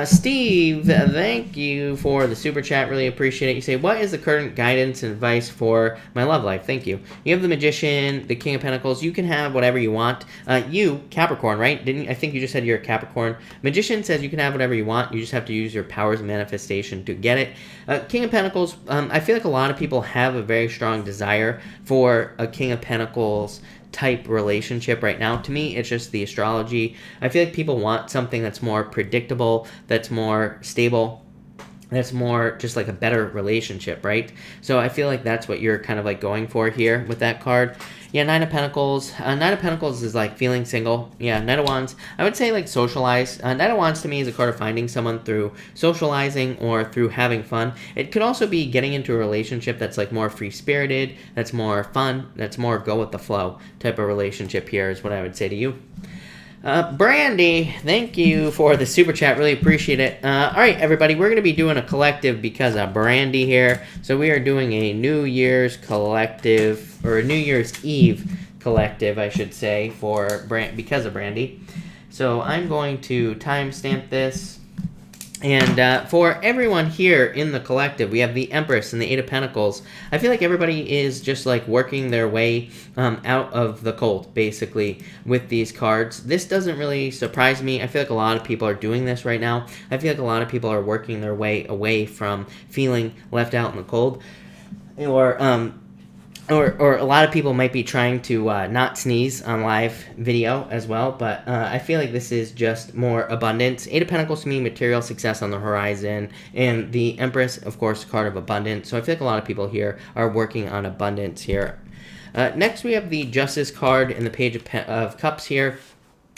Steve, thank you for the super chat. Really appreciate it. You say, what is the current guidance and advice for my love life? Thank you. You have the Magician, the King of Pentacles. You can have whatever you want. You, Capricorn, right? I think you just said you're a Capricorn. Magician says you can have whatever you want. You just have to use your powers of manifestation to get it. King of Pentacles, I feel like a lot of people have a very strong desire for a King of Pentacles type relationship right now. To me, it's just the astrology. I feel like people want something that's more predictable, that's more stable, that's more just like a better relationship, right? So I feel like that's what you're kind of like going for here with that card. Yeah, Nine of Pentacles. Nine of Pentacles is like feeling single. Yeah, Knight of Wands. I would say like socialize. Knight of Wands to me is a card of finding someone through socializing or through having fun. It could also be getting into a relationship that's like more free-spirited, that's more fun, that's more go with the flow type of relationship here is what I would say to you. Brandy, thank you for the super chat. Really appreciate it. All right, everybody, we're going to be doing a collective because of Brandy here. So we are doing a New Year's collective, or a New Year's Eve collective, I should say, because of Brandy. So I'm going to timestamp this. And for everyone here in the collective, we have the Empress and the Eight of Pentacles. I feel like everybody is just like working their way out of the cold, basically, with these cards. This doesn't really surprise me. I feel like a lot of people are doing this right now. I feel like a lot of people are working their way away from feeling left out in the cold. Or a lot of people might be trying to not sneeze on live video as well, but I feel like this is just more abundance. Eight of Pentacles to me, material success on the horizon, and the Empress, of course, card of abundance. So I feel like a lot of people here are working on abundance here. Next, we have the Justice card and the Page of Cups here.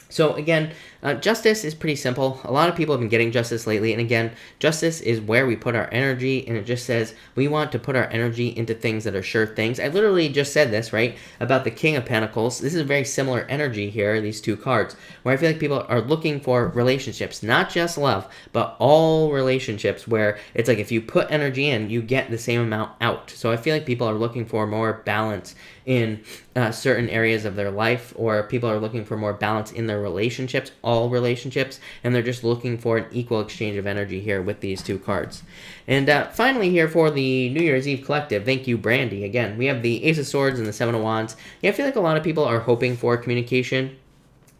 So again, Justice is pretty simple. A lot of people have been getting justice lately, and again, justice is where we put our energy, and it just says we want to put our energy into things that are sure things. I literally just said this, right, about the King of Pentacles. This is a very similar energy here, these two cards, where I feel like people are looking for relationships, not just love, but all relationships, where it's like if you put energy in, you get the same amount out. So I feel like people are looking for more balance in certain areas of their life, or people are looking for more balance in their relationships, all relationships, and they're just looking for an equal exchange of energy here with these two cards. And finally here for the New Year's Eve collective, thank you, Brandy. Again, we have the Ace of Swords and the Seven of Wands. Yeah, I feel like a lot of people are hoping for communication.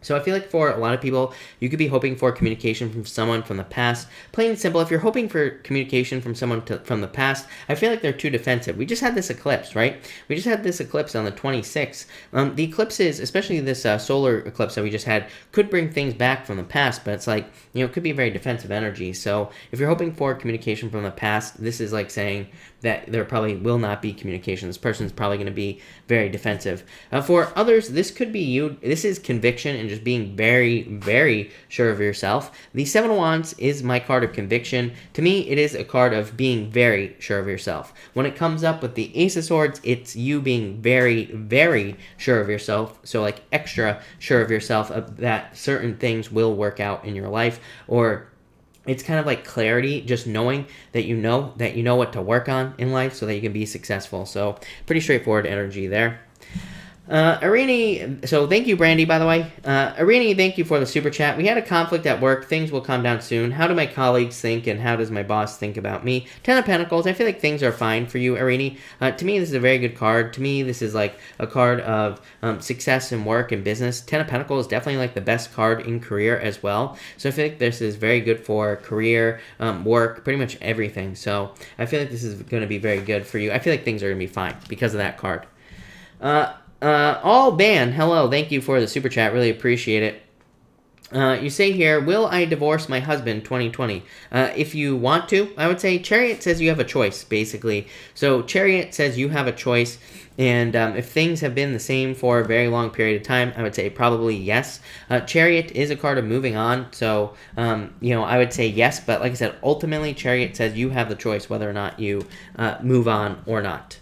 So I feel like for a lot of people, you could be hoping for communication from someone from the past. Plain and simple, if you're hoping for communication from someone from the past, I feel like they're too defensive. We just had this eclipse, right? We just had this eclipse on the 26th. The eclipses, especially this solar eclipse that we just had, could bring things back from the past, but it's like, you know, it could be very defensive energy. So if you're hoping for communication from the past, this is like saying that there probably will not be communication. This person's probably going to be very defensive. For others, this could be you. This is conviction and just being very, very sure of yourself. The Seven of Wands is my card of conviction. To me, it is a card of being very sure of yourself. When it comes up with the Ace of Swords, it's you being very, very sure of yourself. So like extra sure of yourself that certain things will work out in your life, or it's kind of like clarity, just knowing that you know what to work on in life so that you can be successful. So pretty straightforward energy there. Irini, so thank you, Brandy, by the way. Irini, thank you for the super chat. We had a conflict at work. Things will calm down soon. How do my colleagues think, and how does my boss think about me? Ten of Pentacles, I feel like things are fine for you, Irini. To me, this is a very good card. To me, this is like a card of success in work and business. Ten of Pentacles is definitely like the best card in career as well. So I feel like this is very good for career, work, pretty much everything. So I feel like this is going to be very good for you. I feel like things are going to be fine because of that card. All ban, hello, thank you for the super chat, really appreciate it. You say here, will I divorce my husband 2020? If you want to, I would say Chariot says you have a choice, basically. So Chariot says you have a choice, and if things have been the same for a very long period of time, I would say probably yes. Chariot is a card of moving on, so, you know, I would say yes, but like I said, ultimately Chariot says you have the choice whether or not you move on or not.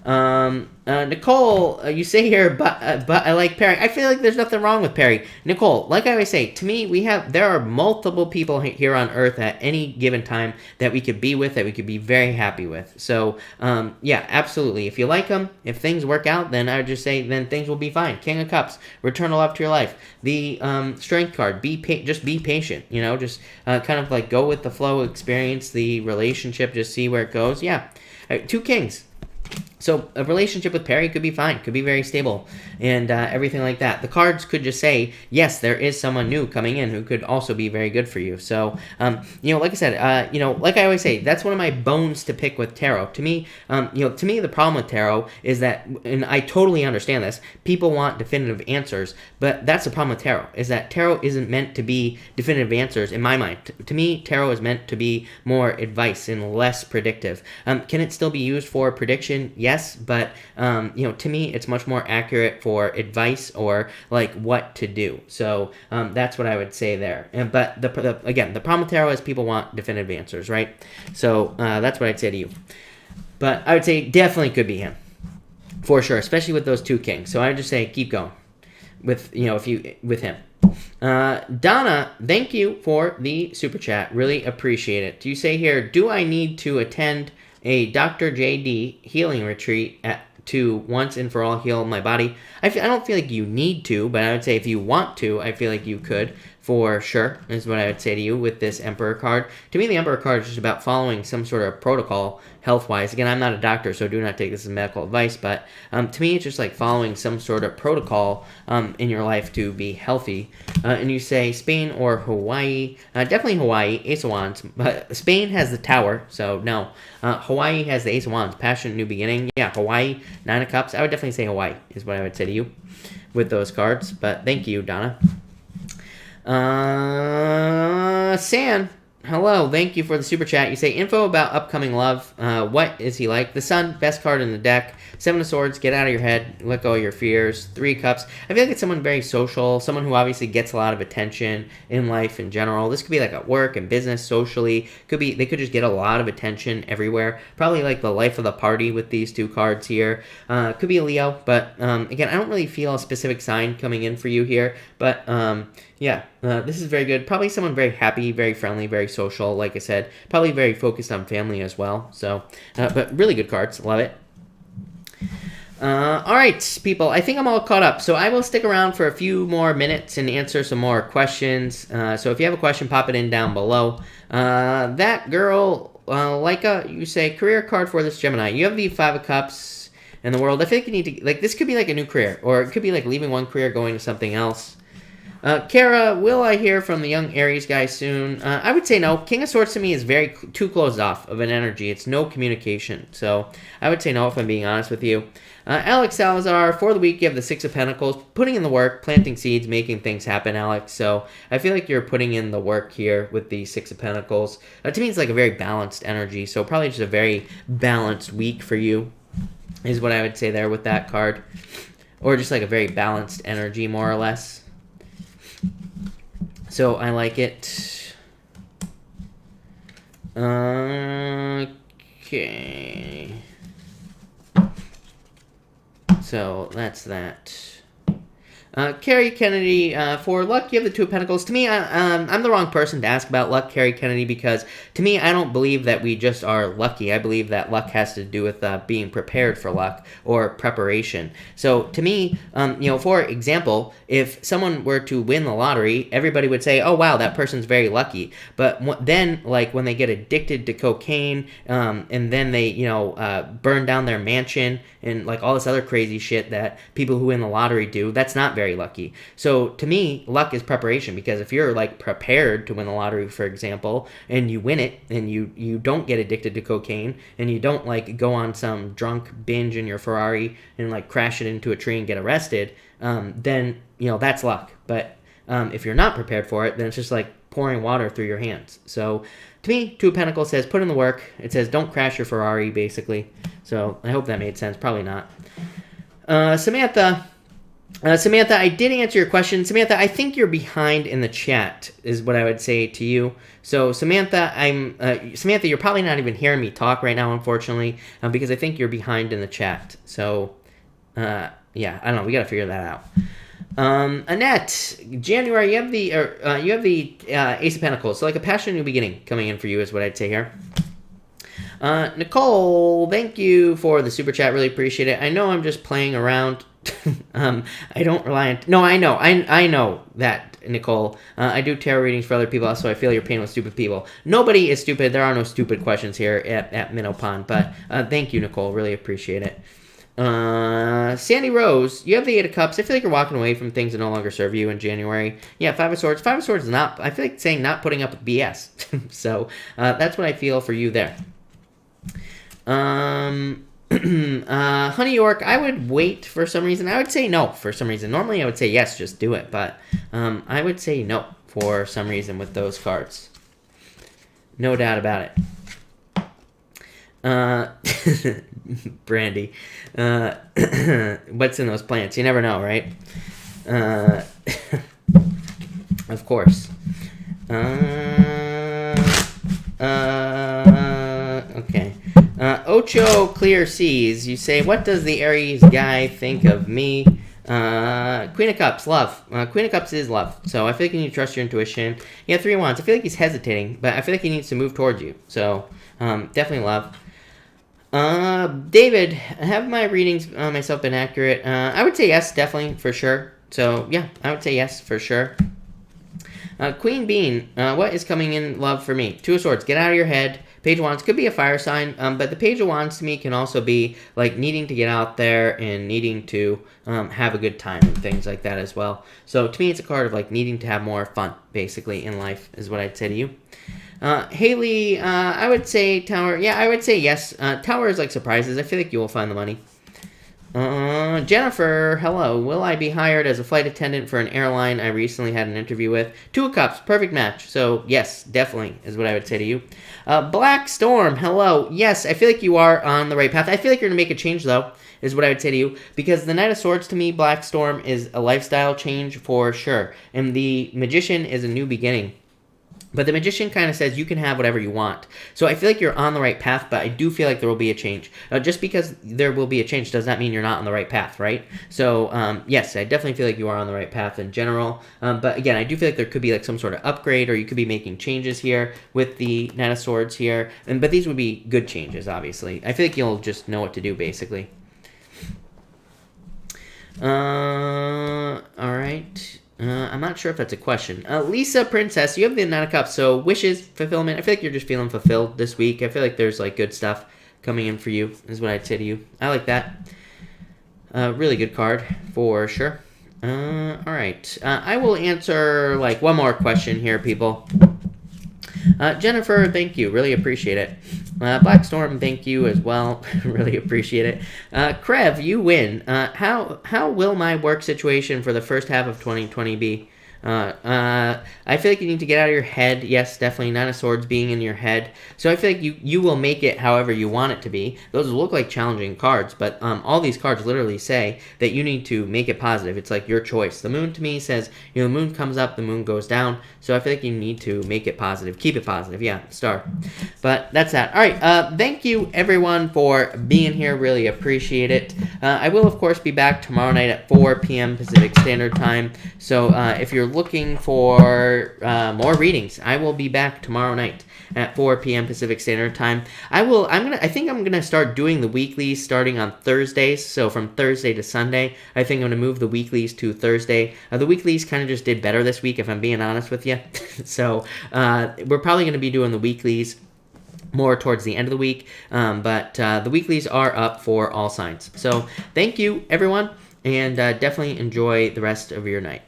Nicole, you say here, but I like Perry. I feel like there's nothing wrong with Perry. Nicole, like I always say, to me, there are multiple people here on Earth at any given time that we could be with, that we could be very happy with. So, yeah, absolutely. If you like them, if things work out, then I would just say, then things will be fine. King of Cups, return to love to your life. The Strength card, just be patient, you know, just kind of like go with the flow, experience the relationship, just see where it goes. Yeah, Two Kings. So a relationship with Perry could be fine, could be very stable, and everything like that. The cards could just say, yes, there is someone new coming in who could also be very good for you. So, you know, like I said, you know, like I always say, that's one of my bones to pick with tarot. To me, you know, to me, the problem with tarot is that, and I totally understand this, people want definitive answers, but that's the problem with tarot, is that tarot isn't meant to be definitive answers in my mind. To me, tarot is meant to be more advice and less predictive. Can it still be used for prediction? Yes, but you know, to me, it's much more accurate for advice or like what to do. So that's what I would say there. But again, the problem with tarot is people want definitive answers, right? So that's what I'd say to you. But I would say definitely could be him, for sure, especially with those two kings. So I would just say keep going with, you know, with him. Donna, thank you for the super chat. Really appreciate it. You say here, do I need to attend a Dr. JD healing retreat to once and for all heal my body? I don't feel like you need to, but I would say if you want to, I feel like you could, for sure, is what I would say to you with this Emperor card. To me, the Emperor card is just about following some sort of protocol health-wise. Again, I'm not a doctor, so do not take this as medical advice, but to me, it's just like following some sort of protocol in your life to be healthy. And you say Spain or Hawaii. Definitely Hawaii, Ace of Wands. But Spain has the Tower, so no. Hawaii has the Ace of Wands, Passion, New Beginning. Yeah, Hawaii, Nine of Cups. I would definitely say Hawaii is what I would say to you with those cards. But thank you, Donna. San, Hello, thank you for the super chat. You say info about upcoming love. What is he like? The Sun, best card in the deck. 7 of Swords, get out of your head, let go of your fears. 3 Cups. I feel like it's someone very social, someone who obviously gets a lot of attention in life in general. This could be like at work and business, socially. They could just get a lot of attention everywhere. Probably like the life of the party with these 2 cards here. Could be a Leo, but again, I don't really feel a specific sign coming in for you here. But yeah, this is very good. Probably someone very happy, very friendly, very social, like I said. Probably very focused on family as well. So, but really good cards. Love it. All right, people. I think I'm all caught up. So I will stick around for a few more minutes and answer some more questions. So if you have a question, pop it in down below. That girl, Leica, you say, career card for this Gemini. You have the 5 of Cups in the world. I think you need to, like, this could be like a new career. Or it could be like leaving one career, going to something else. Kara, will I hear from the young Aries guy soon? I would say no. King of Swords to me is too closed off of an energy. It's no communication. So I would say no if I'm being honest with you. Alex Salazar, for the week, you have the 6 of Pentacles. Putting in the work, planting seeds, making things happen, Alex. So I feel like you're putting in the work here with the 6 of Pentacles. To me, it's like a very balanced energy. So probably just a very balanced week for you is what I would say there with that card. Or just like a very balanced energy, more or less. So I like it. Okay. So that's that. Carrie Kennedy, for luck, you have the 2 of Pentacles. To me, I'm the wrong person to ask about luck, Carrie Kennedy, because to me, I don't believe that we just are lucky. I believe that luck has to do with being prepared for luck or preparation. So to me, for example, if someone were to win the lottery, everybody would say, oh, wow, that person's very lucky. But then, like, when they get addicted to cocaine and then they, burn down their mansion and, like, all this other crazy shit that people who win the lottery do, that's not very lucky. So to me, luck is preparation, because if you're like prepared to win the lottery, for example, and you win it and you don't get addicted to cocaine and you don't like go on some drunk binge in your Ferrari and like crash it into a tree and get arrested, then that's luck. But if you're not prepared for it, then it's just like pouring water through your hands. So to me, 2 of Pentacles says put in the work. It says don't crash your Ferrari, basically. So I hope that made sense. Probably not. Samantha, I did answer your question. Samantha, I think you're behind in the chat, is what I would say to you. So, Samantha, Samantha, you're probably not even hearing me talk right now, unfortunately, because I think you're behind in the chat. So, yeah, I don't know. We got to figure that out. Annette, January, you have the Ace of Pentacles. So, like a passionate new beginning coming in for you, is what I'd say here. Nicole, thank you for the super chat. Really appreciate it. I know I'm just playing around. I don't rely on... No, I know that, Nicole. I do tarot readings for other people, so I feel your pain with stupid people. Nobody is stupid. There are no stupid questions here at Minnow Pond, but thank you, Nicole. Really appreciate it. Sandy Rose, you have the 8 of Cups. I feel like you're walking away from things that no longer serve you in January. Yeah, 5 of Swords. 5 of Swords is not... I feel like saying not putting up with BS. So, that's what I feel for you there. Honey York, I would wait for some reason. I would say no for some reason. Normally I would say yes, just do it. But I would say no for some reason with those cards. No doubt about it. Brandy. What's in those plants? You never know, right? Of course. Okay. Ocho Clear Seas, you say, what does the Aries guy think of me? Queen of Cups, love. Queen of Cups is love. So I feel like you need to trust your intuition. Yeah, 3 of Wands. I feel like he's hesitating, but I feel like he needs to move towards you. So definitely love. David, have my readings myself been accurate? I would say yes, definitely, for sure. So yeah, I would say yes, for sure. Queen Bean, what is coming in love for me? 2 of Swords, get out of your head. Page of Wands could be a fire sign, but the Page of Wands to me can also be like needing to get out there and needing to have a good time and things like that as well. So to me, it's a card of like needing to have more fun, basically, in life is what I'd say to you. Haley, I would say Tower. Yeah, I would say yes. Tower is like surprises. I feel like you will find the money. Jennifer, hello. Will I be hired as a flight attendant for an airline I recently had an interview with? Two of Cups, perfect match. So, yes, definitely is what I would say to you. Black Storm, hello. Yes, I feel like you are on the right path. I feel like you're going to make a change, though, is what I would say to you. Because the Knight of Swords, to me, Black Storm, is a lifestyle change for sure. And the Magician is a new beginning. But the Magician kind of says you can have whatever you want. So I feel like you're on the right path, but I do feel like there will be a change. Just because there will be a change does not mean you're not on the right path, right? So, yes, I definitely feel like you are on the right path in general. But again, I do feel like there could be like some sort of upgrade, or you could be making changes here with the Knight of Swords here. But these would be good changes, obviously. I feel like you'll just know what to do, basically. All right. I'm not sure if that's a question. Lisa Princess, you have the Nine of Cups, so wishes, fulfillment. I feel like you're just feeling fulfilled this week. I feel like there's like good stuff coming in for you, is what I'd say to you. I like that. Really good card, for sure. All right. I will answer like one more question here, people. Jennifer, thank you. Really appreciate it. Black Storm, thank you as well. Really appreciate it. Krev, you win. How will my work situation for the first half of 2020 be? I feel like you need to get out of your head. Yes, definitely Nine of Swords being in your head. So I feel like you will make it however you want it to be. Those look like challenging cards, but all these cards literally say that you need to make it positive. It's like your choice. The Moon to me says, the Moon comes up, the Moon goes down. So I feel like you need to make it positive. Keep it positive. Yeah, star. But that's that. All right. Thank you, everyone, for being here. Really appreciate it. I will, of course, be back tomorrow night at 4 p.m. Pacific Standard Time. So if you're looking for more readings, I will be back tomorrow night at 4 p.m. Pacific Standard Time. I think I'm gonna start doing the weeklies starting on Thursdays. So from Thursday to Sunday, I think I'm gonna move the weeklies to Thursday. The weeklies kind of just did better this week, if I'm being honest with you. So we're probably gonna be doing the weeklies more towards the end of the week, but the weeklies are up for all signs. So thank you, everyone, and definitely enjoy the rest of your night.